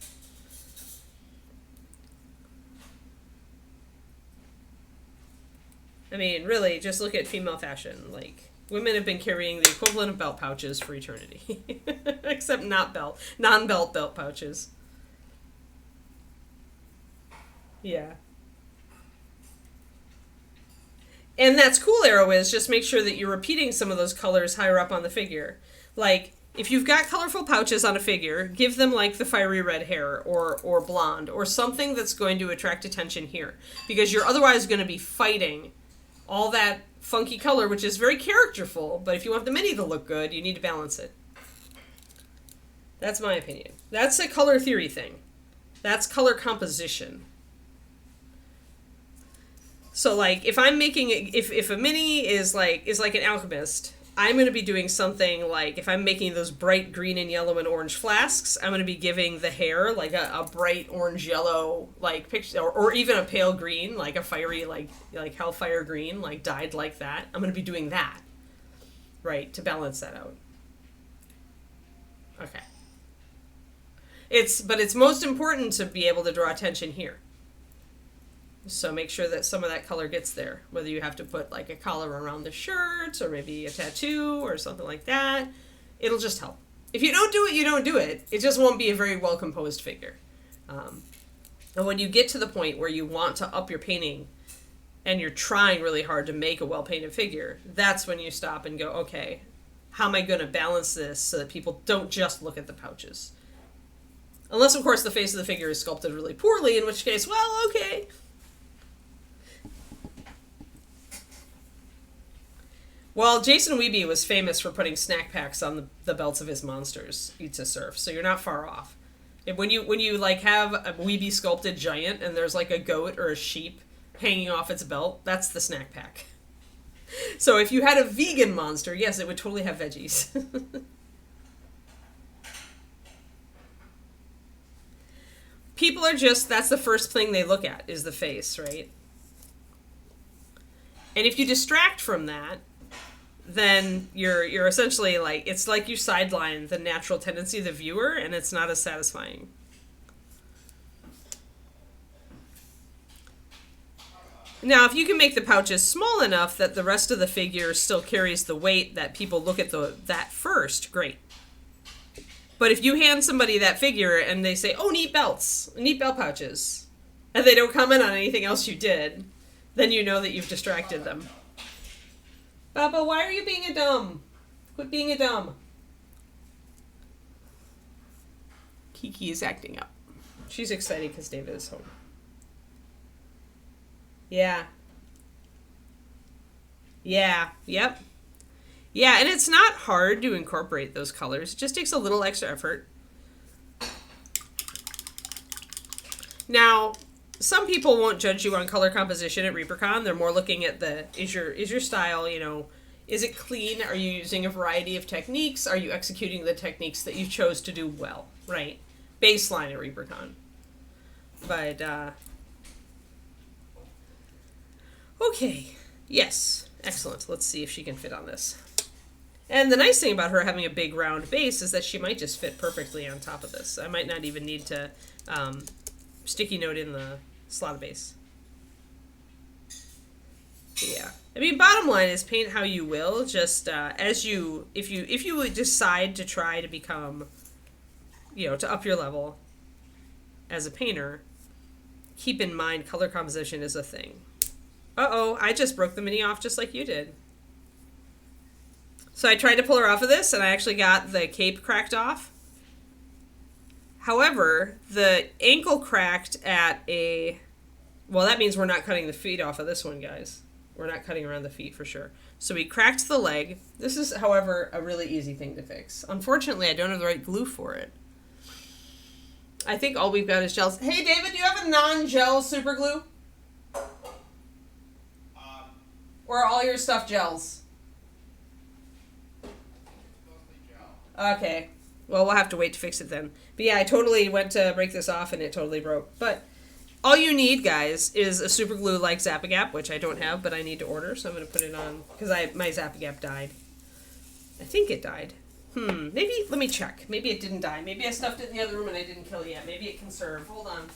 I mean, really, just look at female fashion. Like, women have been carrying the equivalent of belt pouches for eternity. Except non-belt belt pouches. Yeah. And that's cool, Arrow, is just make sure that you're repeating some of those colors higher up on the figure. Like, if you've got colorful pouches on a figure, give them, like, the fiery red hair or blonde or something that's going to attract attention here. Because you're otherwise going to be fighting all that funky color, which is very characterful, but if you want the mini to look good, you need to balance it. That's my opinion. That's a color theory thing. That's color composition. So, like, if I'm making if a mini is like an alchemist, I'm going to be doing something like, if I'm making those bright green and yellow and orange flasks, I'm going to be giving the hair like a bright orange yellow, like, picture, or even a pale green, like a fiery, like hellfire green, like dyed like that. I'm going to be doing that, right, to balance that out. Okay. But it's most important to be able to draw attention here. So make sure that some of that color gets there. Whether you have to put like a collar around the shirt or maybe a tattoo or something like that. It'll just help. If you don't do it, you don't do it. It just won't be a very well composed figure. And when you get to the point where you want to up your painting and you're trying really hard to make a well painted figure, that's when you stop and go, okay, how am I going to balance this so that people don't just look at the pouches? Unless, of course, the face of the figure is sculpted really poorly, in which case, well, okay. Well, Jason Wiebe was famous for putting snack packs on the belts of his monsters, Eat to Surf, so you're not far off. When you like have a Wiebe sculpted giant and there's like a goat or a sheep hanging off its belt, that's the snack pack. So if you had a vegan monster, yes, it would totally have veggies. People are just, that's the first thing they look at, is the face, right? And if you distract from that, then you're essentially like, it's like you sideline the natural tendency of the viewer, and it's not as satisfying. Now, if you can make the pouches small enough that the rest of the figure still carries the weight that people look at that first, great. But if you hand somebody that figure and they say, oh, neat belts, neat belt pouches, and they don't comment on anything else you did, then you know that you've distracted them. Baba, why are you being a dumb? Quit being a dumb. Kiki is acting up. She's excited because David is home. Yeah. Yeah. Yep. Yeah, and it's not hard to incorporate those colors. It just takes a little extra effort. Now, some people won't judge you on color composition at ReaperCon. They're more looking at is your style, you know, is it clean? Are you using a variety of techniques? Are you executing the techniques that you chose to do well, right? Baseline at ReaperCon. But, okay. Yes. Excellent. Let's see if she can fit on this. And the nice thing about her having a big round base is that she might just fit perfectly on top of this. I might not even need to sticky note in the slot of base. Yeah. I mean, bottom line is paint how you will. Just if you would decide to try to become, you know, to up your level as a painter, keep in mind color composition is a thing. Uh-oh, I just broke the mini off just like you did. So I tried to pull her off of this, and I actually got the cape cracked off. However, the ankle cracked at a... Well, that means we're not cutting the feet off of this one, guys. We're not cutting around the feet for sure. So we cracked the leg. This is, however, a really easy thing to fix. Unfortunately, I don't have the right glue for it. I think all we've got is gels. Hey, David, do you have a non-gel super glue? Or are all your stuff gels? Okay. Well, we'll have to wait to fix it then. But yeah, I totally went to break this off and it totally broke. But all you need, guys, is a super glue like Zap-A-Gap, which I don't have, but I need to order. So I'm going to put it on because my Zap-A-Gap died. I think it died. Maybe, let me check. Maybe it didn't die. Maybe I stuffed it in the other room and I didn't kill it yet. Maybe it conserved. Hold on.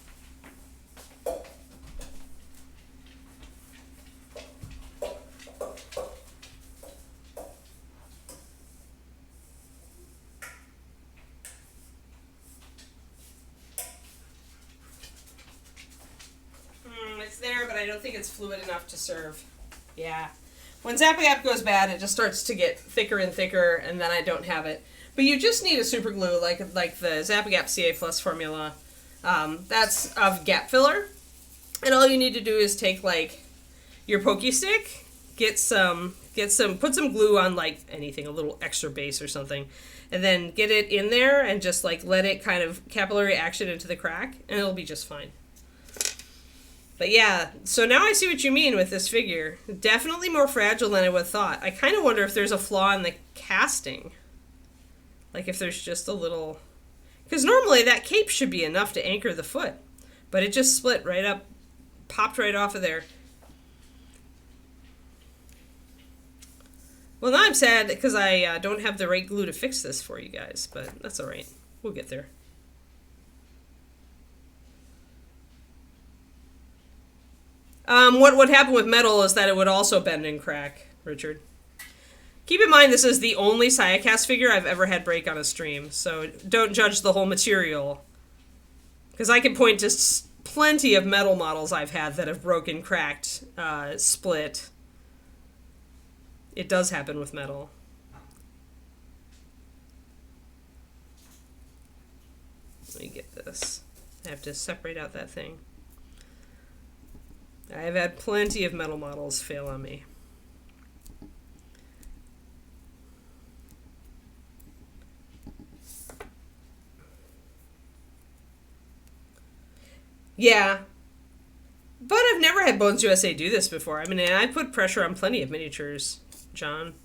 It's there, but I don't think it's fluid enough to serve. Yeah. When Zap-A-Gap goes bad, it just starts to get thicker and thicker, and then I don't have it. But you just need a super glue, like the Zap-A-Gap CA Plus formula. That's of gap filler. And all you need to do is take, like, your pokey stick, put some glue on, like, anything, a little extra base or something, and then get it in there and just, like, let it kind of capillary action into the crack, and it'll be just fine. But yeah, so now I see what you mean with this figure. Definitely more fragile than I would have thought. I kind of wonder if there's a flaw in the casting. Like if there's just a little... Because normally that cape should be enough to anchor the foot. But it just split right up, popped right off of there. Well, now I'm sad because I don't have the right glue to fix this for you guys. But that's alright. We'll get there. What would happen with metal is that it would also bend and crack, Richard. Keep in mind this is the only Sayacast figure I've ever had break on a stream, so don't judge the whole material. Because I can point to plenty of metal models I've had that have broken, cracked, split. It does happen with metal. Let me get this. I have to separate out that thing. I've had plenty of metal models fail on me. Yeah. But I've never had Bones USA do this before. I mean, I put pressure on plenty of miniatures, John,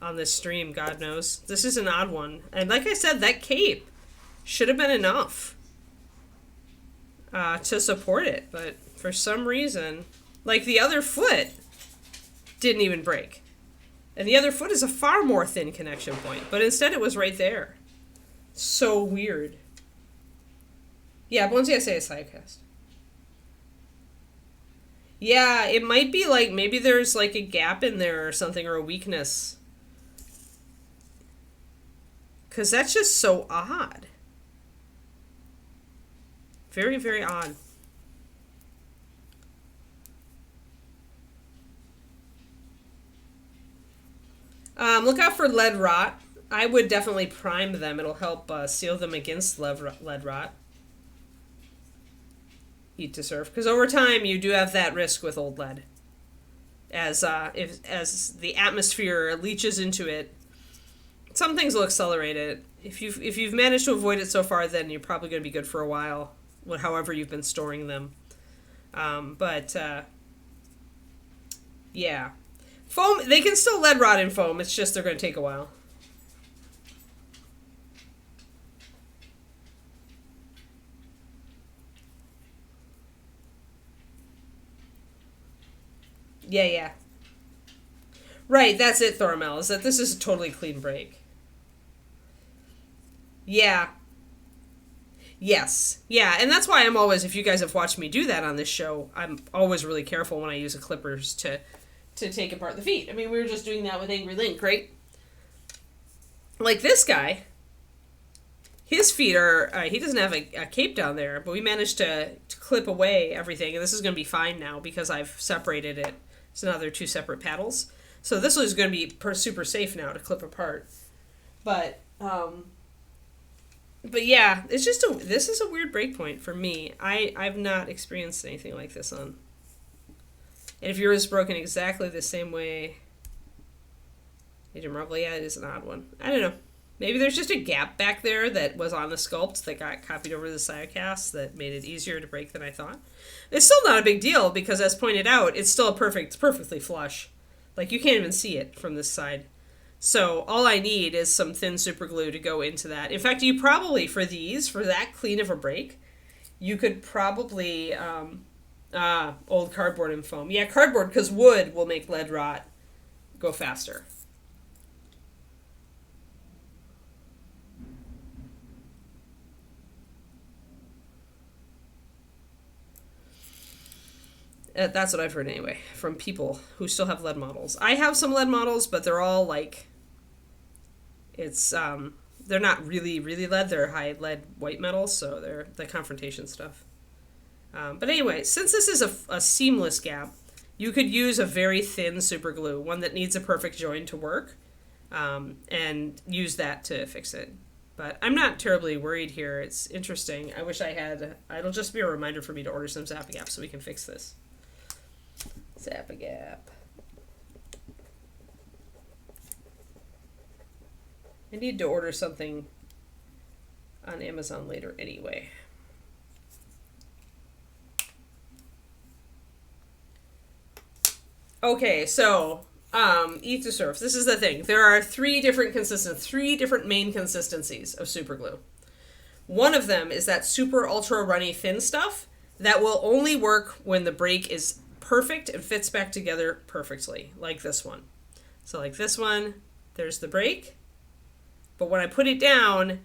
on this stream, God knows. This is an odd one. And like I said, that cape should have been enough to support it, but for some reason, like the other foot didn't even break. And the other foot is a far more thin connection point, but instead it was right there. So weird. Yeah, Bones USA is Sidecast. Yeah, it might be like, maybe there's like a gap in there or something, or a weakness. Because that's just so odd. Very, very odd. Look out for lead rot. I would definitely prime them. It'll help seal them against lead rot. Heat to serve. Because over time, you do have that risk with old lead. As the atmosphere leaches into it, some things will accelerate it. If you've managed to avoid it so far, then you're probably going to be good for a while, however you've been storing them. Yeah. Foam, they can still lead rot in foam, it's just they're going to take a while. Yeah. Right, that's it, Thormel, is that this is a totally clean break. Yeah. Yes. Yeah, and that's why I'm always, if you guys have watched me do that on this show, I'm always really careful when I use the clippers to take apart the feet. I mean, we were just doing that with Angry Link, right? Like this guy, his feet are, he doesn't have a cape down there, but we managed to clip away everything, and this is going to be fine now because I've separated it. So now they're two separate paddles. So this is going to be super safe now to clip apart. But yeah, it's just this is a weird breakpoint for me. I've not experienced anything like this on. And if yours is broken exactly the same way, Agent Marvel, yeah, it is an odd one. I don't know. Maybe there's just a gap back there that was on the sculpt that got copied over to the Sayacast that made it easier to break than I thought. It's still not a big deal because, as pointed out, it's still perfectly flush. Like, you can't even see it from this side. So all I need is some thin super glue to go into that. In fact, you probably, for that clean of a break, you could probably, old cardboard and foam. Yeah, cardboard, because wood will make lead rot go faster. That's what I've heard anyway, from people who still have lead models. I have some lead models, but they're all like, they're not really, really lead. They're high lead white metals, so they're the confrontation stuff. But anyway, since this is a seamless gap, you could use a very thin super glue, one that needs a perfect join to work, and use that to fix it. But I'm not terribly worried here. It's interesting. I wish I had... It'll just be a reminder for me to order some Zap-A-Gap so we can fix this. Zap-A-Gap. I need to order something on Amazon later anyway. Okay, so eat to surf. This is the thing. There are three different main consistencies of super glue. One of them is that super ultra runny thin stuff that will only work when the break is perfect and fits back together perfectly, like this one. So like this one, there's the break, but when I put it down,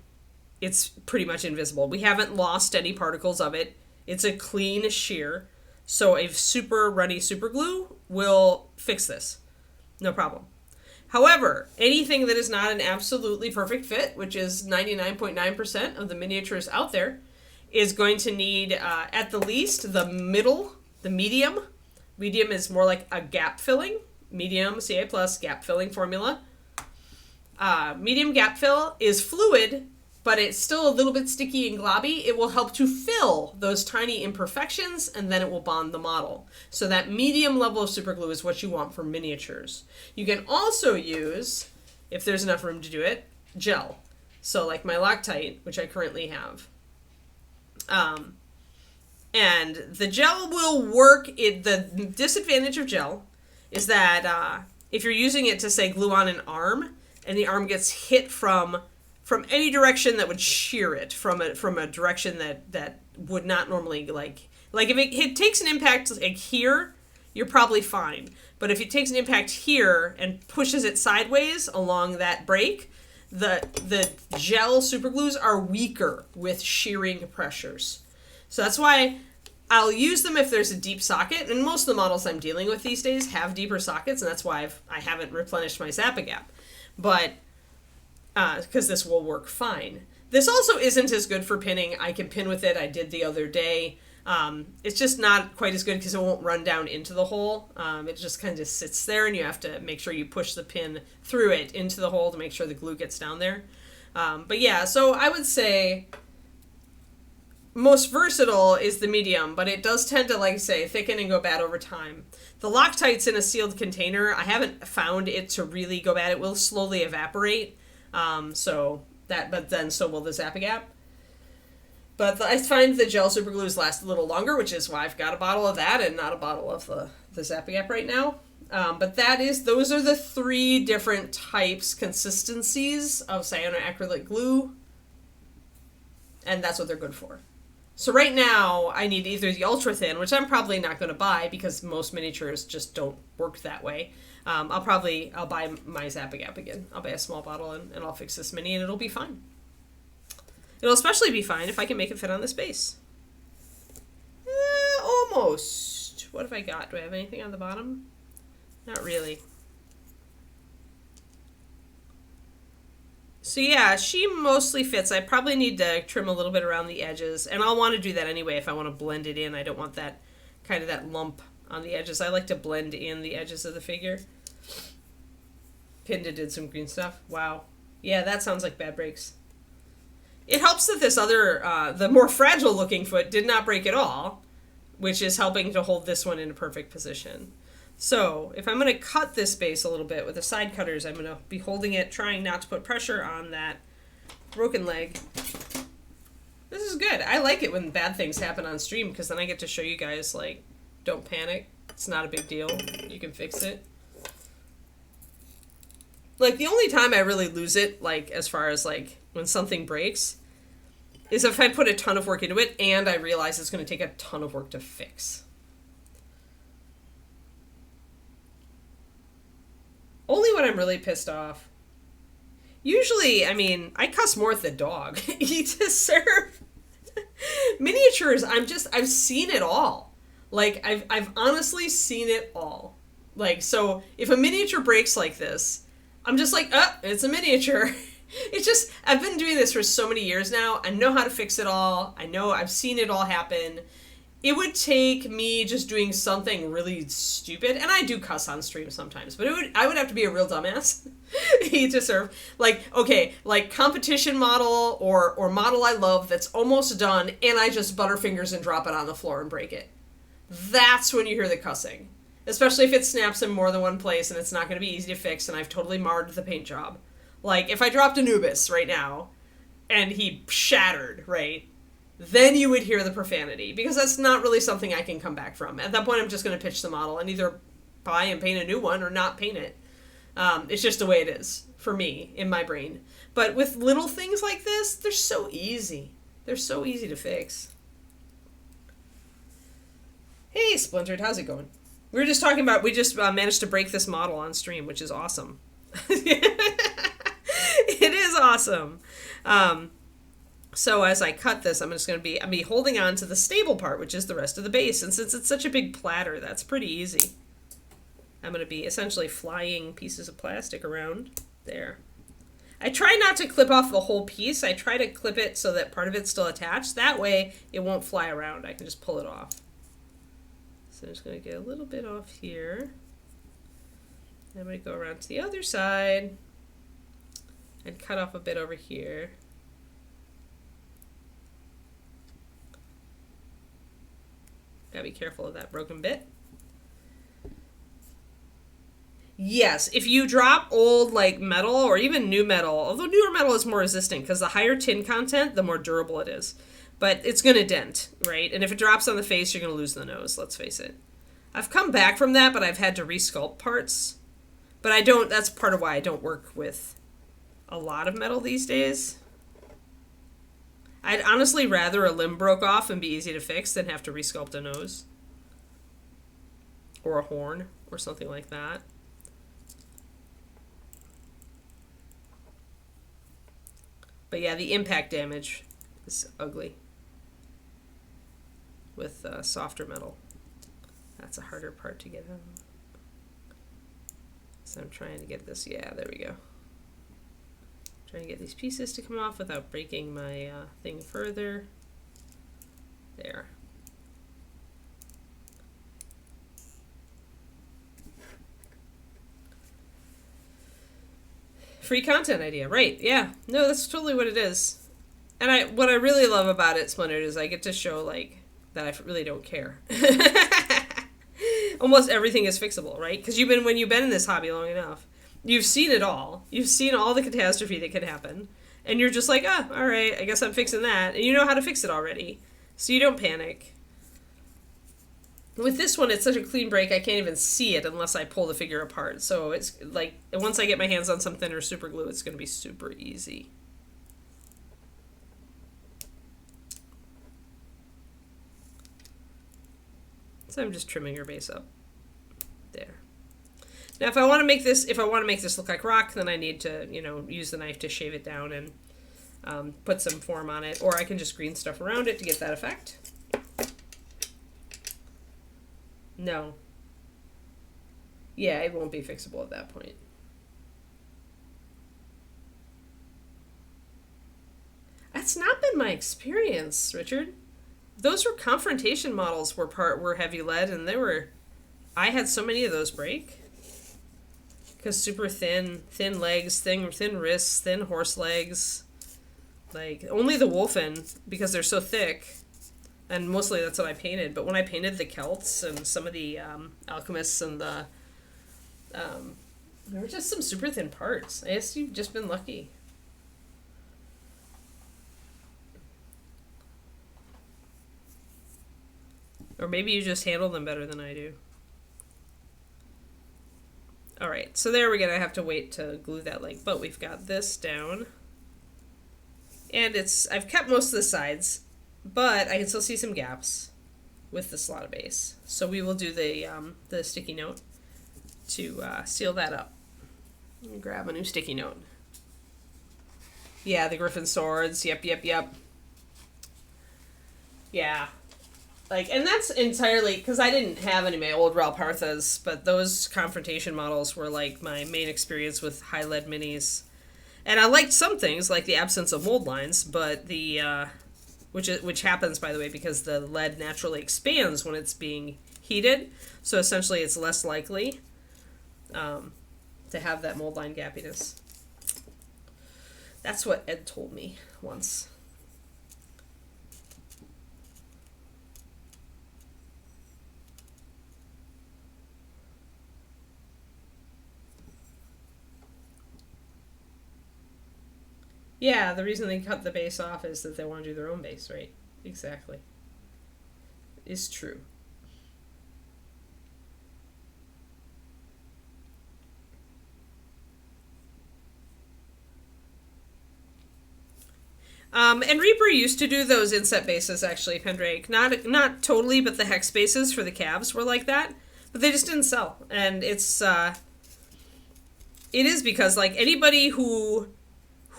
it's pretty much invisible. We haven't lost any particles of it. It's a clean shear. So a super runny super glue will fix this. No problem. However, anything that is not an absolutely perfect fit, which is 99.9% of the miniatures out there, is going to need, at the least, the medium. Medium is more like a gap filling. Medium, CA+, gap filling formula. Medium gap fill is fluid, but it's still a little bit sticky and globby. It will help to fill those tiny imperfections, and then it will bond the model. So that medium level of super glue is what you want for miniatures. You can also use, if there's enough room to do it, gel. So like my Loctite, which I currently have. And the gel will work. The disadvantage of gel is that if you're using it to, say, glue on an arm, and the arm gets hit from any direction that would shear it, from a direction that would not normally, like if it takes an impact like here, you're probably fine. But if it takes an impact here and pushes it sideways along that break, the gel super glues are weaker with shearing pressures. So that's why I'll use them if there's a deep socket, and most of the models I'm dealing with these days have deeper sockets, and that's why I haven't replenished my Zap-A-Gap. But because this will work fine. This also isn't as good for pinning. I can pin with it. I did the other day. It's just not quite as good because it won't run down into the hole. It just kind of sits there, and you have to make sure you push the pin through it into the hole to make sure the glue gets down there. But yeah, so I would say most versatile is the medium, but it does tend to, like I say, thicken and go bad over time. The Loctite's in a sealed container. I haven't found it to really go bad. It will slowly evaporate. So will the Zap-A-Gap. But I find the gel super glues last a little longer, which is why I've got a bottle of that and not a bottle of the Zap-A-Gap right now. But those are the three different types, consistencies of cyanoacrylate glue, and that's what they're good for. So right now, I need either the ultra thin, which I'm probably not going to buy because most miniatures just don't work that way. I'll buy my Zap-A-Gap again. I'll buy a small bottle and I'll fix this mini and it'll be fine. It'll especially be fine if I can make it fit on this base. Almost. What have I got? Do I have anything on the bottom? Not really. So yeah, she mostly fits. I probably need to trim a little bit around the edges, and I'll want to do that anyway if I want to blend it in. I don't want that kind of that lump on the edges. I like to blend in the edges of the figure. Pinda did some green stuff. Wow. Yeah, that sounds like bad breaks. It helps that this other, the more fragile looking foot did not break at all, which is helping to hold this one in a perfect position. So if I'm going to cut this base a little bit with the side cutters, I'm going to be holding it, trying not to put pressure on that broken leg. This is good. I like it when bad things happen on stream because then I get to show you guys, like, don't panic. It's not a big deal. You can fix it. Like, the only time I really lose it, like, as far as, like, when something breaks, is if I put a ton of work into it and I realize it's going to take a ton of work to fix. Only when I'm really pissed off. Usually, I mean, I cuss more at the dog. Eat to serve. Miniatures, I've seen it all. Like, I've honestly seen it all. Like, so if a miniature breaks like this, I'm just like, oh, it's a miniature. It's just, I've been doing this for so many years now. I know how to fix it all. I know I've seen it all happen. It would take me just doing something really stupid, and I do cuss on stream sometimes, but I would have to be a real dumbass to serve. Like, okay, like competition model or model I love that's almost done, and I just butterfingers and drop it on the floor and break it. That's when you hear the cussing. Especially if it snaps in more than one place and it's not going to be easy to fix and I've totally marred the paint job. Like, if I dropped Anubis right now and he shattered, right? Then you would hear the profanity, because that's not really something I can come back from. At that point, I'm just going to pitch the model and either buy and paint a new one or not paint it. It's just the way it is for me in my brain. But with little things like this, they're so easy. They're so easy to fix. Hey, Splintered, how's it going? We were just talking about, we just managed to break this model on stream, which is awesome. It is awesome. So as I cut this, I'm just going to be holding on to the stable part, which is the rest of the base. And since it's such a big platter, that's pretty easy. I'm going to be essentially flying pieces of plastic around there. I try not to clip off the whole piece. I try to clip it so that part of it's still attached. That way it won't fly around. I can just pull it off. So I'm just going to get a little bit off here. I'm going to go around to the other side and cut off a bit over here. Gotta be careful of that broken bit. Yes, if you drop old like metal or even new metal, although newer metal is more resistant because the higher tin content, the more durable it is. But it's going to dent, right? And if it drops on the face, you're going to lose the nose, let's face it. I've come back from that, but I've had to resculpt parts. But I don't, that's part of why I don't work with a lot of metal these days. I'd honestly rather a limb broke off and be easy to fix than have to resculpt a nose. Or a horn, or something like that. But yeah, the impact damage is ugly with softer metal. That's a harder part to get out. So I'm trying to get this, yeah, there we go. Trying to get these pieces to come off without breaking my thing further. There. Free content idea, right? Yeah, no, that's totally what it is. And what I really love about it, Splintered, is I get to show like that I really don't care. Almost everything is fixable, right? Because when you've been in this hobby long enough, you've seen it all. You've seen all the catastrophe that can happen. And you're just like, oh, all right, I guess I'm fixing that. And you know how to fix it already. So you don't panic. With this one, it's such a clean break, I can't even see it unless I pull the figure apart. So it's like, once I get my hands on some thinner super glue, it's going to be super easy. So I'm just trimming her base up. There. Now, if I want to make this look like rock, then I need to, use the knife to shave it down and put some form on it, or I can just green stuff around it to get that effect. No. Yeah, it won't be fixable at that point. That's not been my experience, Richard. Those were confrontation models were heavy lead, and I had so many of those break. Because super thin legs, thin wrists, thin horse legs. Like, only the Wolfen, because they're so thick. And mostly that's what I painted. But when I painted the Celts and some of the alchemists and there were just some super thin parts. I guess you've just been lucky. Or maybe you just handle them better than I do. Alright, so there we're going to have to wait to glue that leg. But we've got this down. And I've kept most of the sides, but I can still see some gaps with the slotted base. So we will do the sticky note to seal that up. Grab a new sticky note. Yeah, the Griffin swords. Yep. Yeah. Like, and that's entirely because I didn't have any of my old Ralparthas, but those confrontation models were like my main experience with high lead minis. And I liked some things like the absence of mold lines, but the which happens, by the way, because the lead naturally expands when it's being heated. So essentially, it's less likely to have that mold line gappiness. That's what Ed told me once. Yeah, the reason they cut the base off is that they want to do their own base, right? Exactly. Is true. And Reaper used to do those inset bases, actually, Pendrake. Not totally, but the hex bases for the calves were like that. But they just didn't sell. And it is because, like, anybody who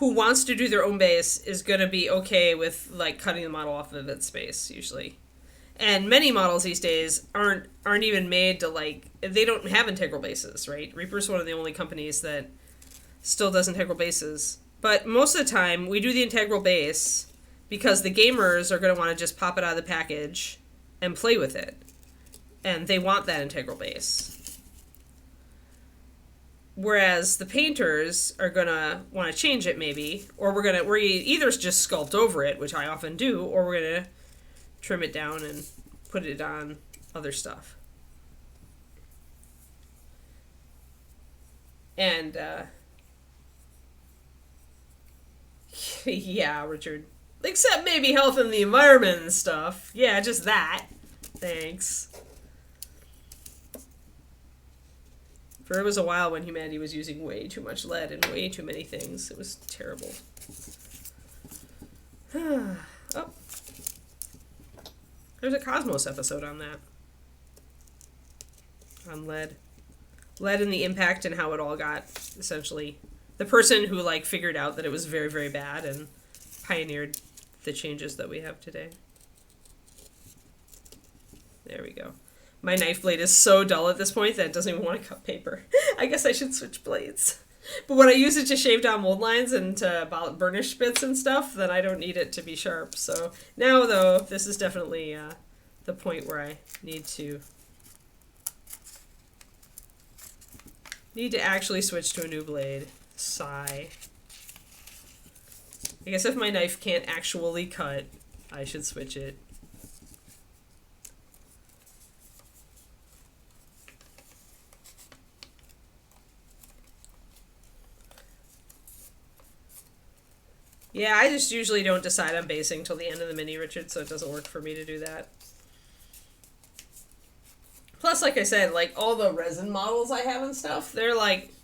wants to do their own base is going to be okay with, like, cutting the model off of its base, usually. And many models these days aren't even made to, like, they don't have integral bases, right? Reaper's one of the only companies that still does integral bases. But most of the time, we do the integral base because the gamers are going to want to just pop it out of the package and play with it. And they want that integral base. Whereas the painters are going to want to change it maybe, or we're either just sculpt over it, which I often do, or we're going to trim it down and put it on other stuff. And, yeah, Richard. Except maybe health and the environment and stuff. Yeah, just that. Thanks. There was a while when humanity was using way too much lead and way too many things. It was terrible. Oh. There's a Cosmos episode on that. On lead. Lead and the impact and how it all got, essentially, the person who, like, figured out that it was very, very bad and pioneered the changes that we have today. There we go. My knife blade is so dull at this point that it doesn't even want to cut paper. I guess I should switch blades. But when I use it to shave down mold lines and to burnish bits and stuff, then I don't need it to be sharp. So now, though, this is definitely the point where I need to actually switch to a new blade. Sigh. I guess if my knife can't actually cut, I should switch it. Yeah, I just usually don't decide on basing till the end of the mini, Richard, so it doesn't work for me to do that. Plus, like I said, like, all the resin models I have and stuff, they're like,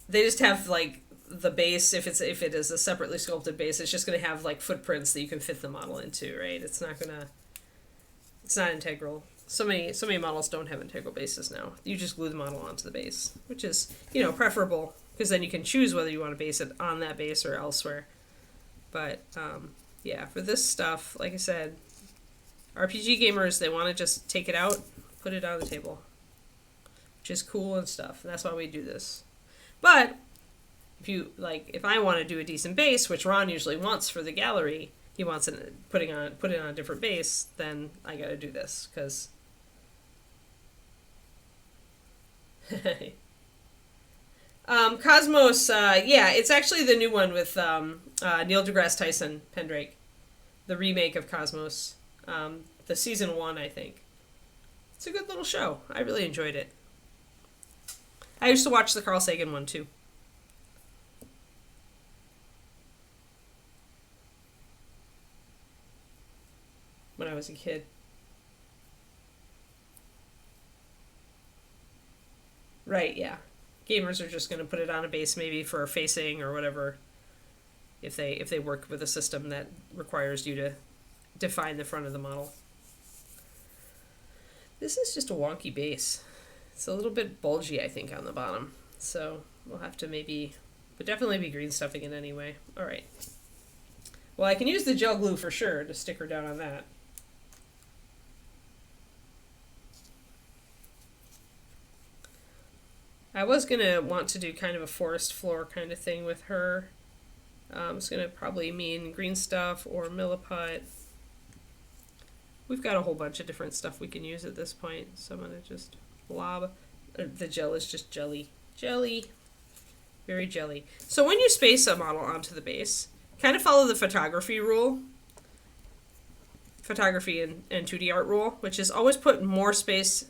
they just have, like, the base, if it is a separately sculpted base, it's just going to have, like, footprints that you can fit the model into, right? It's not integral. So many models don't have integral bases now. You just glue the model onto the base, which is, preferable, because then you can choose whether you want to base it on that base or elsewhere. But, yeah, for this stuff, like I said, RPG gamers, they want to just take it out, put it on the table, which is cool and stuff, and that's why we do this. But if I want to do a decent base, which Ron usually wants for the gallery, he wants it put it on a different base, then I got to do this because. Cosmos, yeah, it's actually the new one with Neil deGrasse Tyson, Pendrake, the remake of Cosmos, the season 1, I think. It's a good little show. I really enjoyed it. I used to watch the Carl Sagan one, too. When I was a kid. Right, yeah. Gamers are just going to put it on a base maybe for facing or whatever if they work with a system that requires you to define the front of the model. This is just a wonky base. It's a little bit bulgy, I think, on the bottom. So we'll have to but definitely be green stuffing it anyway. All right. Well, I can use the gel glue for sure to stick her down on that. I was going to want to do kind of a forest floor kind of thing with her. It's going to probably mean green stuff or milliput. We've got a whole bunch of different stuff we can use at this point, so I'm going to just blob. The gel is just jelly. Jelly. Very jelly. So when you space a model onto the base, kind of follow the photography rule. Photography and 2D art rule, which is always put more space,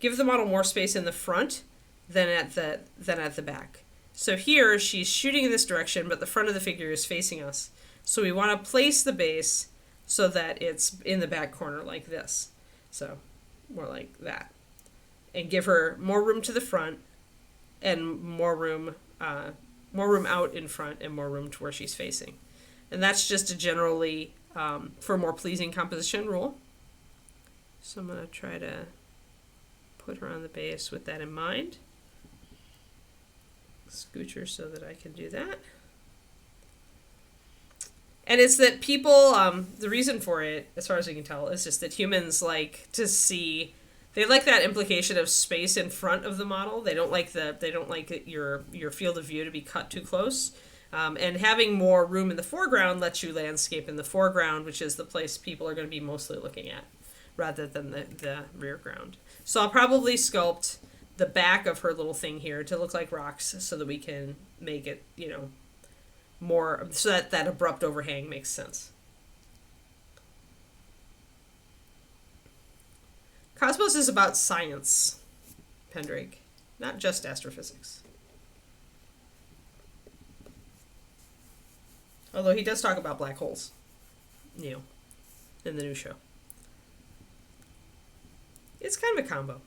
give the model more space in the front than at the back. So here she's shooting in this direction, but the front of the figure is facing us. So we want to place the base so that it's in the back corner like this. So more like that. And give her more room to the front and more room out in front and more room to where she's facing. And that's just a generally for more pleasing composition rule. So I'm going to try to put her on the base with that in mind. Scooch her so that I can do that. And it's that people, the reason for it, as far as we can tell, is just that humans like to see, they like that implication of space in front of the model. They don't like your field of view to be cut too close. And having more room in the foreground lets you landscape in the foreground, which is the place people are going to be mostly looking at, rather than the rear ground. So I'll probably sculpt the back of her little thing here to look like rocks so that we can make it, more, so that abrupt overhang makes sense. Cosmos is about science, Pendrake, not just astrophysics. Although he does talk about black holes, in the new show. It's kind of a combo.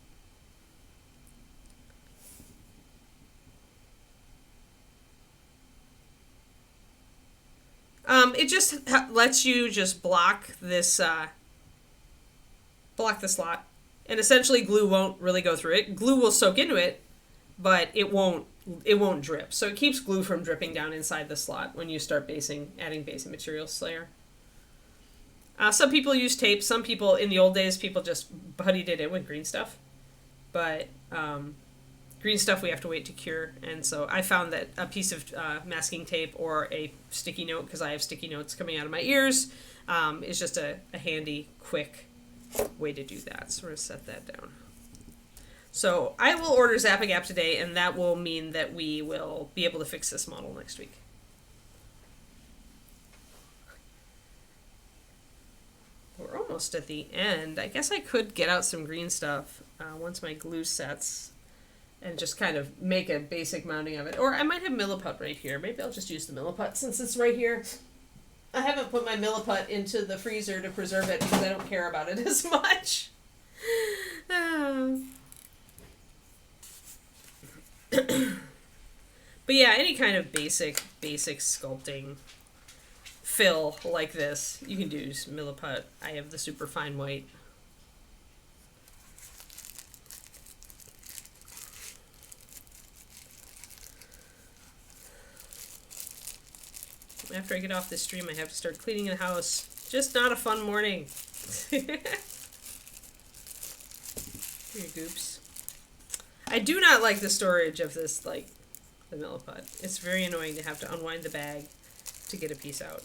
It just lets you just block this, block the slot. And essentially glue won't really go through it. Glue will soak into it, but it won't drip. So it keeps glue from dripping down inside the slot when you start adding basing materials layer. Some people use tape. Some people, in the old days, people just puttied it in with green stuff. But green stuff we have to wait to cure. And so I found that a piece of masking tape or a sticky note, because I have sticky notes coming out of my ears, is just a handy, quick way to do that. So we're going to set that down. So I will order Zap-A-Gap today, and that will mean that we will be able to fix this model next week. We're almost at the end. I guess I could get out some green stuff once my glue sets and just kind of make a basic mounting of it. Or I might have milliput right here. Maybe I'll just use the milliput since it's right here. I haven't put my milliput into the freezer to preserve it because I don't care about it as much. But yeah, any kind of basic sculpting fill like this, you can do milliput. I have the super fine white. After I get off this stream, I have to start cleaning the house. Just not a fun morning. Here, goops. I do not like the storage of this, the milliput. It's very annoying to have to unwind the bag to get a piece out.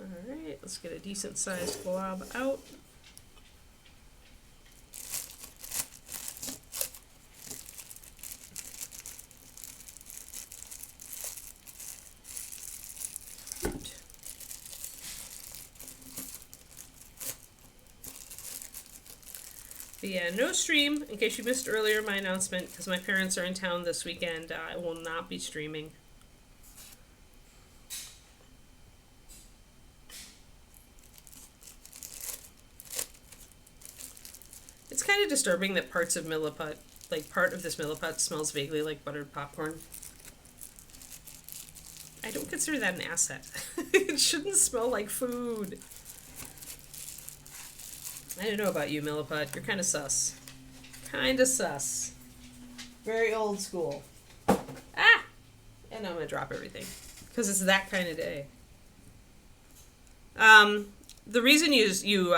Alright, let's get a decent sized blob out. But yeah, no stream, in case you missed earlier my announcement, because my parents are in town this weekend. I will not be streaming. It's kind of disturbing that parts of milliput, part of this milliput smells vaguely like buttered popcorn. I don't consider that an asset. It shouldn't smell like food. I don't know about you, milliput. You're kind of sus. Kind of sus. Very old school. Ah! And I'm going to drop everything. Because it's that kind of day. The reason you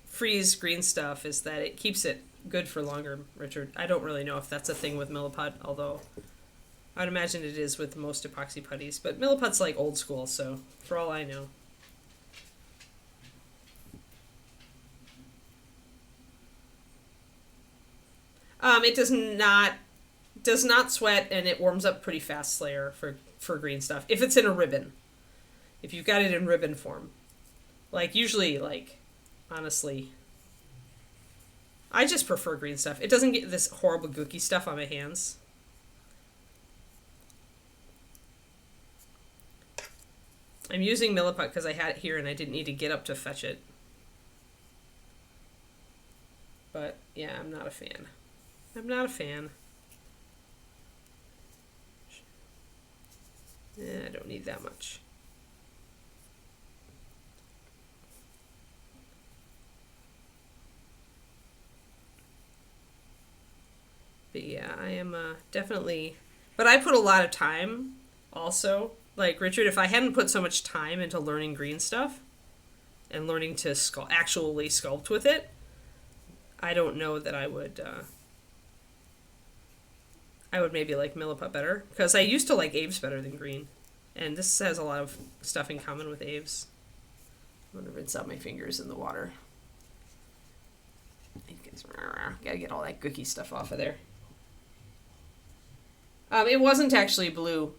freeze green stuff is that it keeps it good for longer, Richard. I don't really know if that's a thing with Milliput, although I'd imagine it is with most epoxy putties. But Milliput's like old school, so for all I know. It does not sweat, and it warms up pretty fast, Slayer, for green stuff. If it's in a ribbon. If you've got it in ribbon form. Like, usually, like, honestly, I just prefer green stuff. It doesn't get this horrible gooky stuff on my hands. I'm using Milliput because I had it here and I didn't need to get up to fetch it. But, yeah, I'm not a fan. I'm not a fan. I don't need that much. But yeah, I am definitely... But I put a lot of time also. Like, Richard, if I hadn't put so much time into learning green stuff and learning to actually sculpt with it, I don't know that I would maybe like Milliput better. Because I used to like Aves better than green. And this has a lot of stuff in common with Aves. I'm going to rinse out my fingers in the water. Gotta get all that gooky stuff off of there. It wasn't actually blue.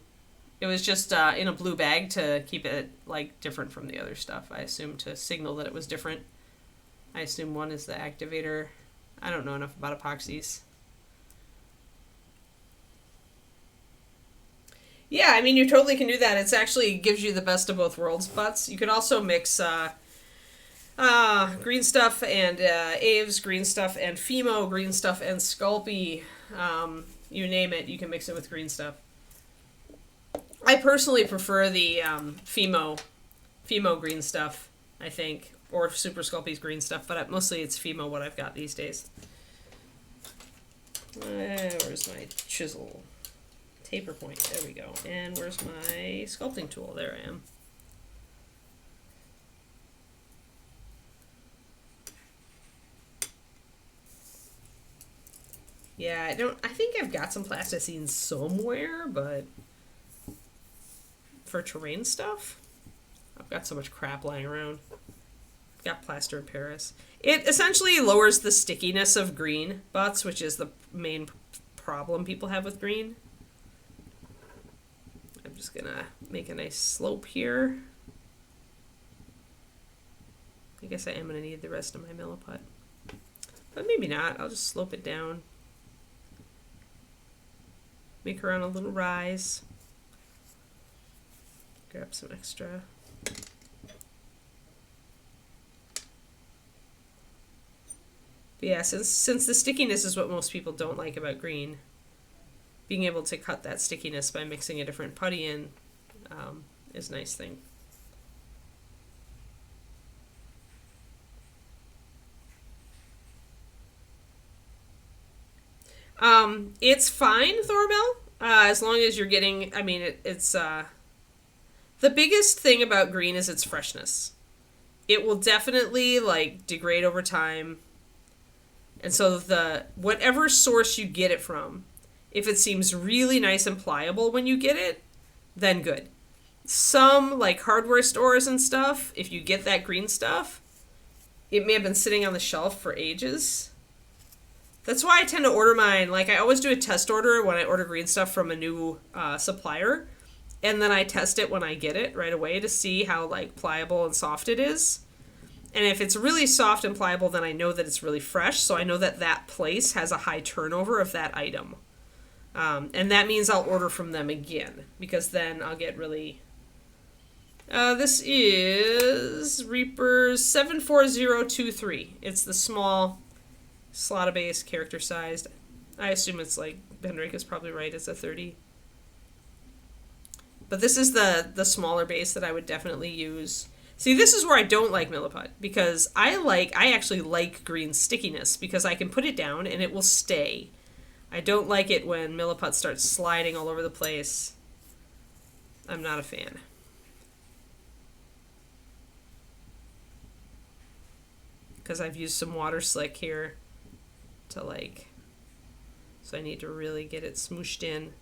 It was just in a blue bag to keep it like different from the other stuff. I assume to signal that it was different. I assume one is the activator. I don't know enough about epoxies. Yeah, I mean, you totally can do that. It actually gives you the best of both worlds butts. You could also mix green stuff and Aves, green stuff and Fimo, green stuff and Sculpey. You name it, you can mix it with green stuff. I personally prefer the Fimo green stuff, I think, or Super Sculpey's green stuff, but mostly it's Fimo what I've got these days. Where's my chisel? Taper point, there we go. And where's my sculpting tool? There I am. Yeah, I think I've got some plasticine somewhere, but for terrain stuff, I've got so much crap lying around. I've got plaster in Paris. It essentially lowers the stickiness of green butts, which is the main problem people have with green. I'm just gonna make a nice slope here. I guess I am gonna need the rest of my Milliput. But maybe not, I'll just slope it down. Make her on a little rise. Grab some extra. But yeah, since the stickiness is what most people don't like about green, being able to cut that stickiness by mixing a different putty in is a nice thing. It's fine, Thorbell, as long as you're getting, I mean, it's the biggest thing about green is its freshness. It will definitely, like, degrade over time. And so whatever source you get it from, if it seems really nice and pliable when you get it, then good. Some, like, hardware stores and stuff, if you get that green stuff, it may have been sitting on the shelf for ages. That's why I tend to order mine. Like, I always do a test order when I order green stuff from a new supplier. And then I test it when I get it right away to see how, like, pliable and soft it is. And if it's really soft and pliable, then I know that it's really fresh. So I know that that place has a high turnover of that item. And that means I'll order from them again. Because then I'll get really... this is Reaper's 74023. It's the small... Slotta base, character sized. I assume it's like, Henrik is probably right, it's a 30. But this is the smaller base that I would definitely use. See, this is where I don't like Milliput, because I actually like green stickiness, because I can put it down and it will stay. I don't like it when Milliput starts sliding all over the place. I'm not a fan. Because I've used some water slick here to like, so I need to really get it smooshed in.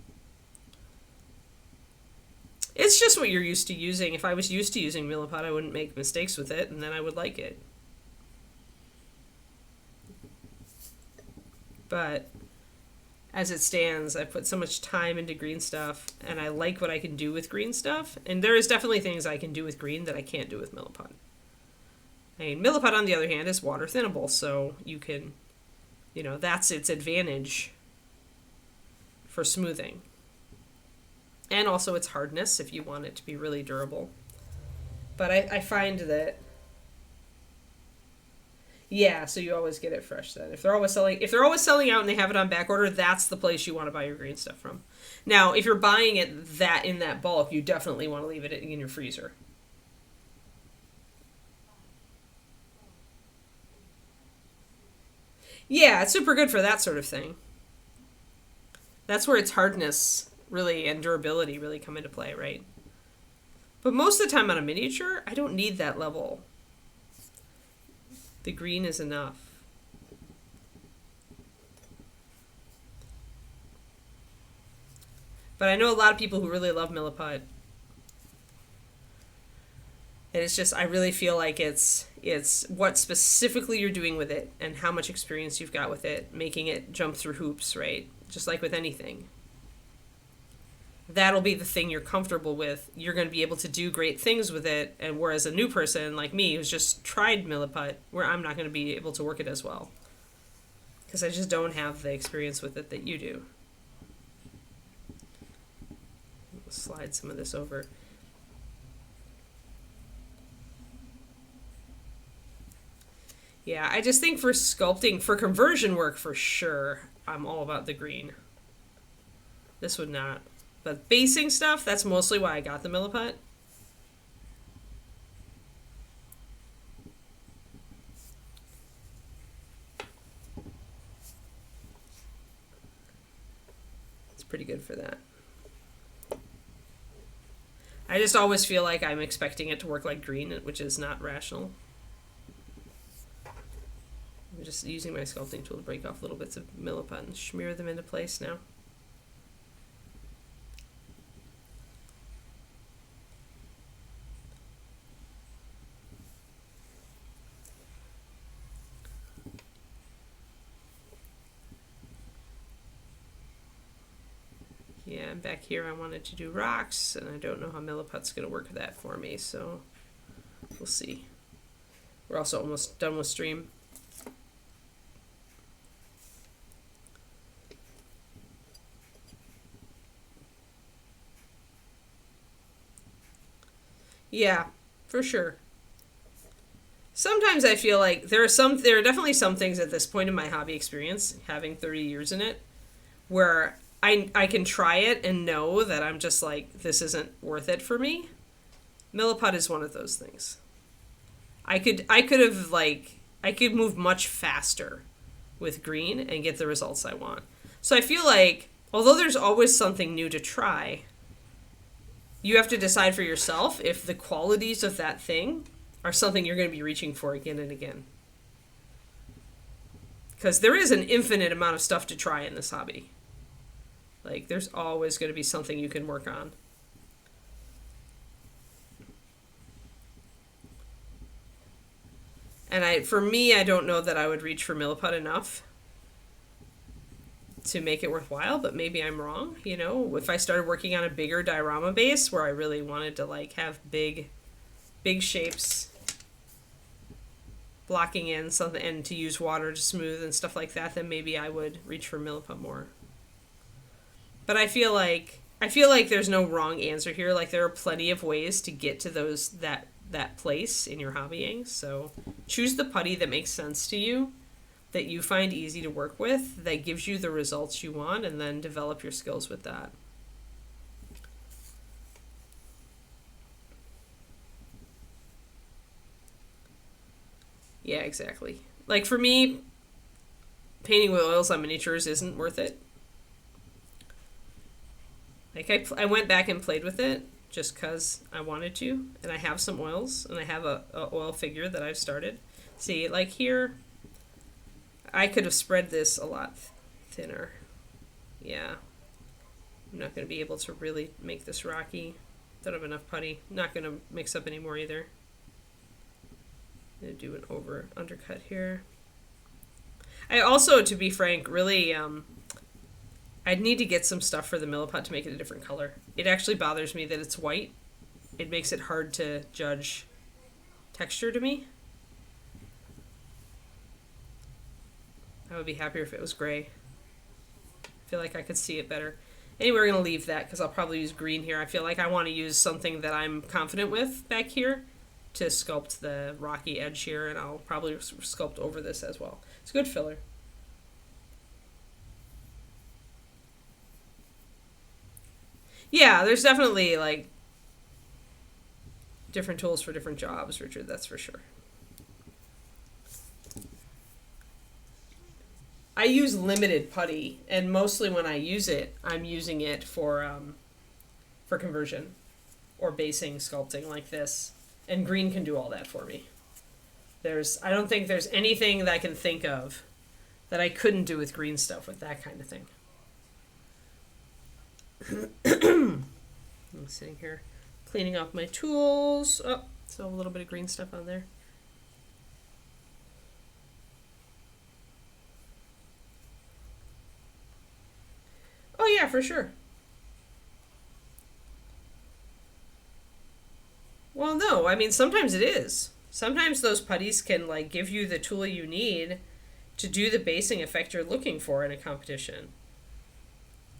It's just what you're used to using. If I was used to using Milliput, I wouldn't make mistakes with it, and then I would like it. But as it stands, I put so much time into green stuff, and I like what I can do with green stuff. And there is definitely things I can do with green that I can't do with Milliput. I mean, Milliput, on the other hand, is water thinnable, so you can, you know, that's its advantage for smoothing. And also its hardness, if you want it to be really durable. But I find that, yeah, so you always get it fresh then. If they're always selling out and they have it on back order, that's the place you want to buy your green stuff from. Now, if you're buying it in that bulk, you definitely want to leave it in your freezer. Yeah, it's super good for that sort of thing. That's where its hardness really and durability really come into play, right? But most of the time on a miniature, I don't need that level. The green is enough. But I know a lot of people who really love Milliput. And it's just, I really feel like it's what specifically you're doing with it and how much experience you've got with it, making it jump through hoops, right? Just like with anything. That'll be the thing you're comfortable with. You're going to be able to do great things with it. And whereas a new person like me who's just tried Milliput, where I'm not going to be able to work it as well. Because I just don't have the experience with it that you do. I'll slide some of this over. Yeah, I just think for sculpting, for conversion work for sure, I'm all about the green. This would not. But basing stuff, that's mostly why I got the Milliput. It's pretty good for that. I just always feel like I'm expecting it to work like green, which is not rational. I'm just using my sculpting tool to break off little bits of Milliput and smear them into place now. Yeah, and back here I wanted to do rocks, and I don't know how Milliput's going to work that for me, so we'll see. We're also almost done with stream. Yeah, for sure. Sometimes I feel like there are definitely some things at this point in my hobby experience, having 30 years in it, where I can try it and know that I'm just like, this isn't worth it for me. Milliput is one of those things. I could move much faster with green and get the results I want. So I feel like, although there's always something new to try, you have to decide for yourself if the qualities of that thing are something you're going to be reaching for again and again. Because there is an infinite amount of stuff to try in this hobby. Like, there's always going to be something you can work on. And for me, I don't know that I would reach for Milliput enough to make it worthwhile, but maybe I'm wrong. You know, if I started working on a bigger diorama base where I really wanted to like have big shapes blocking in something and to use water to smooth and stuff like that, then maybe I would reach for Milliput more. But I feel like there's no wrong answer here. Like, there are plenty of ways to get to that place in your hobbying. So choose the putty that makes sense to you, that you find easy to work with, that gives you the results you want, and then develop your skills with that. Yeah, exactly. Like, for me, painting with oils on miniatures isn't worth it. Like I went back and played with it just because I wanted to, and I have some oils, and I have a oil figure that I've started. See, like here, I could have spread this a lot thinner. Yeah. I'm not going to be able to really make this rocky. Don't have enough putty. Not going to mix up anymore either. I'm going to do an undercut here. I also, to be frank, really, I'd need to get some stuff for the milliput to make it a different color. It actually bothers me that it's white. It makes it hard to judge texture to me. I would be happier if it was gray. I feel like I could see it better. Anyway, we're going to leave that because I'll probably use green here. I feel like I want to use something that I'm confident with back here to sculpt the rocky edge here, and I'll probably sculpt over this as well. It's a good filler. Yeah, there's definitely like different tools for different jobs, Richard, that's for sure. I use limited putty, and mostly when I use it, I'm using it for conversion or basing sculpting like this. And green can do all that for me. I don't think there's anything that I can think of that I couldn't do with green stuff with that kind of thing. I'm sitting here cleaning off my tools. Oh, so a little bit of green stuff on there. Oh yeah, for sure. Well, no, I mean, sometimes it is. Sometimes those putties can like give you the tool you need to do the basing effect you're looking for in a competition.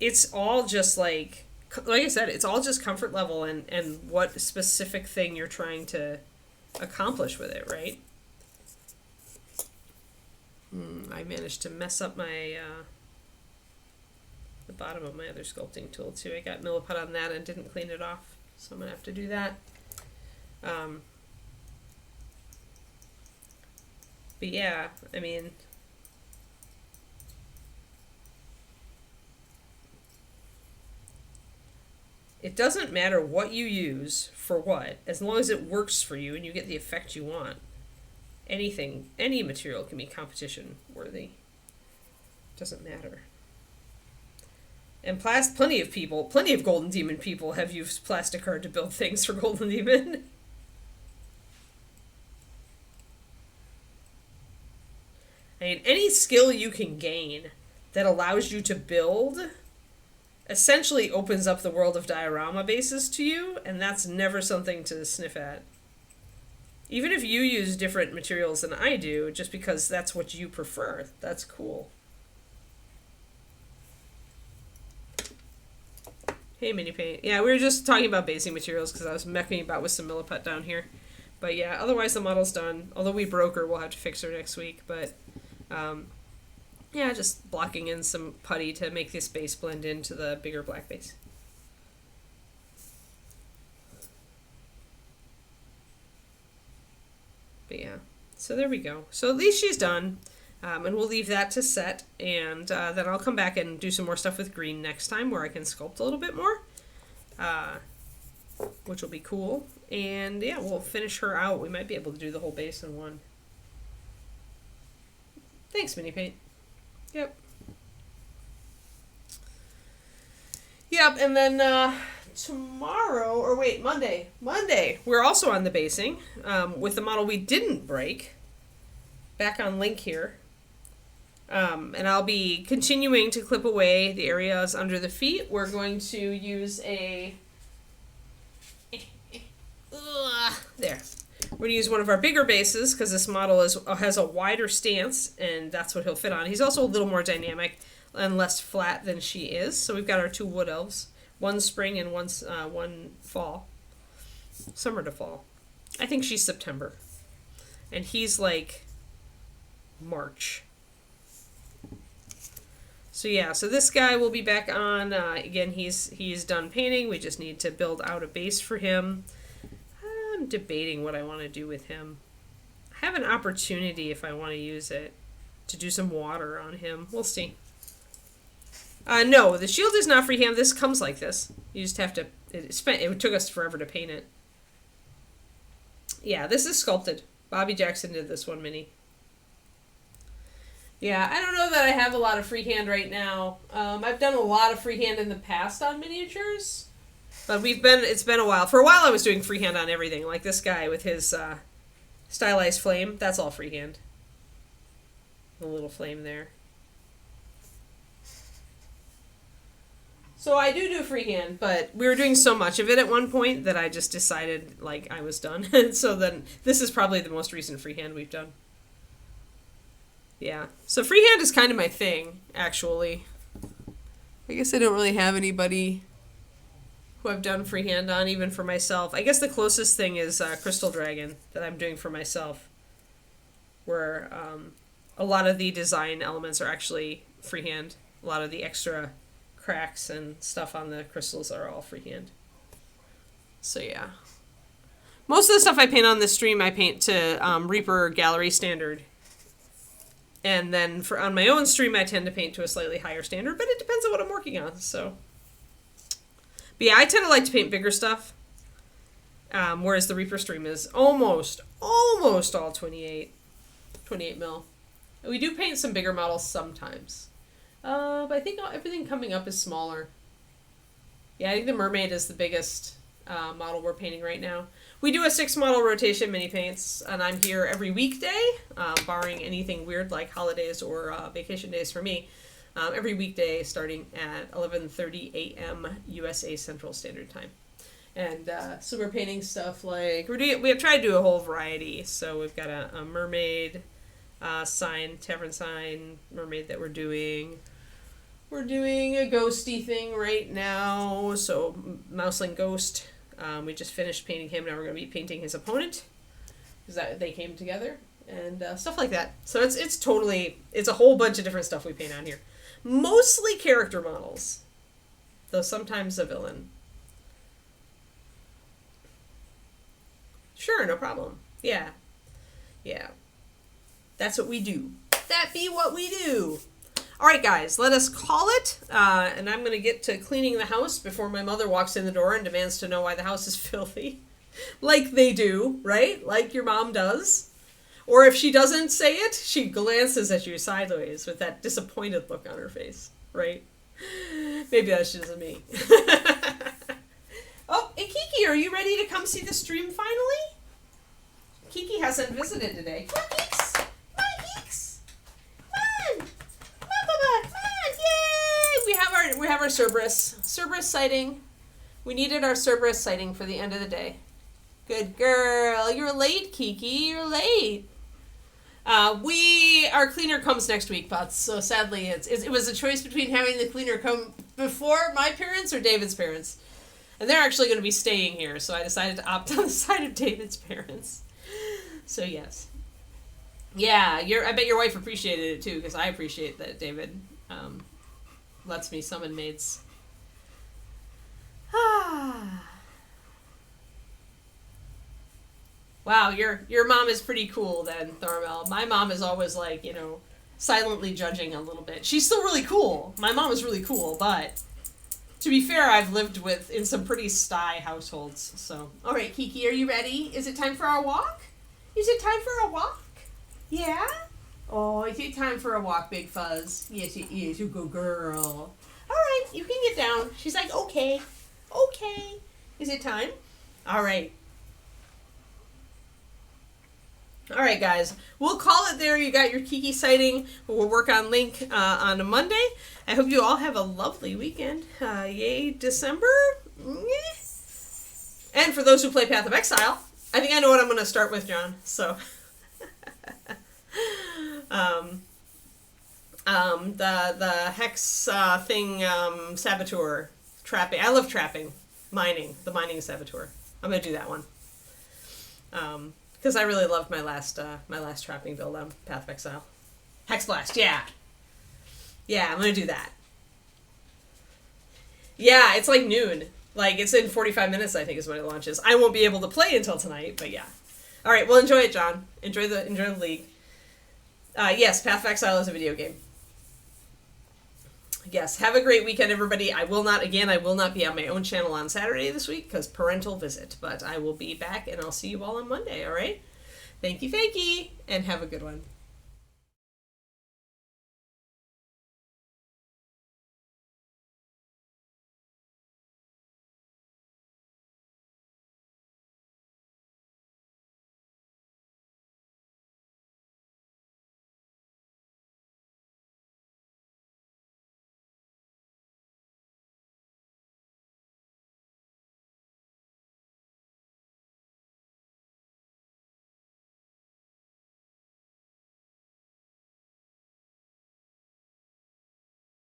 It's all just like I said, it's all just comfort level and what specific thing you're trying to accomplish with it, right? I managed to mess up my the bottom of my other sculpting tool too. I got milliput on that and didn't clean it off, so I'm gonna have to do that. But yeah, I mean, it doesn't matter what you use for what, as long as it works for you and you get the effect you want. Anything, any material can be competition worthy. Doesn't matter. And plenty of Golden Demon people have used plastic art to build things for Golden Demon. I mean, any skill you can gain that allows you to build essentially opens up the world of diorama bases to you, and that's never something to sniff at. Even if you use different materials than I do, just because that's what you prefer, that's cool. Hey, Mini Paint. Yeah, we were just talking about basing materials because I was mecking about with some milliput down here. But yeah, otherwise the model's done. Although we broke her, we'll have to fix her next week. But yeah, just blocking in some putty to make this base blend into the bigger black base. But yeah, so there we go. So at least she's done. And we'll leave that to set, and then I'll come back and do some more stuff with green next time where I can sculpt a little bit more, which will be cool. And yeah, we'll finish her out. We might be able to do the whole base in one. Thanks, Mini Paint. Yep. Yep, and then tomorrow, or wait, Monday, we're also on the basing with the model we didn't break. Back on link here. And I'll be continuing to clip away the areas under the feet. We're going to use a... there. We're going to use one of our bigger bases because this model has a wider stance, and that's what he'll fit on. He's also a little more dynamic and less flat than she is. So we've got our two wood elves. One spring and one fall. Summer to fall. I think she's September. And he's like March. So yeah, so this guy will be back on. Again, he's done painting. We just need to build out a base for him. I'm debating what I want to do with him. I have an opportunity if I want to use it to do some water on him. We'll see. No, the shield is not freehand. This comes like this. You just have to... It took us forever to paint it. Yeah, this is sculpted. Bobby Jackson did this one mini. Yeah, I don't know that I have a lot of freehand right now. I've done a lot of freehand in the past on miniatures. But it's been a while. For a while I was doing freehand on everything. Like this guy with his stylized flame. That's all freehand. The little flame there. So I do freehand, but we were doing so much of it at one point that I just decided, like, I was done. So then, this is probably the most recent freehand we've done. Yeah. So freehand is kind of my thing, actually. I guess I don't really have anybody who I've done freehand on, even for myself. I guess the closest thing is Crystal Dragon that I'm doing for myself, where a lot of the design elements are actually freehand. A lot of the extra cracks and stuff on the crystals are all freehand. So yeah. Most of the stuff I paint on this stream, I paint to Reaper Gallery standard. And then on my own stream, I tend to paint to a slightly higher standard, but it depends on what I'm working on, so. But yeah, I tend to like to paint bigger stuff. Whereas the Reaper stream is almost all 28 mil. We do paint some bigger models sometimes. But I think everything coming up is smaller. Yeah, I think the Mermaid is the biggest model we're painting right now. We do a 6-model rotation mini paints, and I'm here every weekday, barring anything weird like holidays or vacation days for me. Every weekday starting at 11:30 a.m. USA Central Standard Time. And so we're painting stuff like, we have tried to do a whole variety. So we've got a mermaid sign, tavern sign, mermaid that we're doing. We're doing a ghosty thing right now, so Mouseling Ghost. We just finished painting him, now we're going to be painting his opponent, because they came together, and stuff like that. So it's a whole bunch of different stuff we paint on here. Mostly character models, though sometimes a villain. Sure, no problem. Yeah. That's what we do. That be what we do. All right, guys, let us call it, and I'm going to get to cleaning the house before my mother walks in the door and demands to know why the house is filthy. Like they do, right? Like your mom does. Or if she doesn't say it, she glances at you sideways with that disappointed look on her face, right? Maybe that's just me. Oh, and Kiki, are you ready to come see the stream finally? Kiki hasn't visited today. Come on, Keeks! Come on, Keeks! Come on! Come on, yay! We have our Cerberus sighting. We needed our Cerberus sighting for the end of the day. Good girl. You're late, Kiki. You're late. Our cleaner comes next week, Butts. So sadly, it was a choice between having the cleaner come before my parents or David's parents, and they're actually going to be staying here. So I decided to opt on the side of David's parents. So yes. Yeah, I bet your wife appreciated it too, because I appreciate that David lets me summon maids. Wow, your mom is pretty cool then, Thormel. My mom is always like, silently judging a little bit. She's still really cool. My mom is really cool, but to be fair, I've lived in some pretty sty households. So, all right, Kiki, are you ready? Is it time for our walk? Is it time for a walk? Yeah? Oh, is it time for a walk, Big Fuzz? Yes, it is. You go, girl. All right, you can get down. She's like, okay. Okay. Is it time? All right. All right, guys. We'll call it there. You got your Kiki sighting. We'll work on Link on a Monday. I hope you all have a lovely weekend. Yay, December. And for those who play Path of Exile, I think I know what I'm going to start with, John. So, the hex thing, saboteur, trapping. I love trapping, the mining saboteur. I'm going to do that one. Because I really loved my last trapping build on Path of Exile. Hex Blast, yeah. Yeah, I'm going to do that. Yeah, it's like noon. Like, it's in 45 minutes, I think, is when it launches. I won't be able to play until tonight, but yeah. All right, well, enjoy it, John. Enjoy the league. Yes, Path of Exile is a video game. Yes, have a great weekend, everybody. I will not be on my own channel on Saturday this week because parental visit, but I will be back and I'll see you all on Monday, all right? Thank you, and have a good one.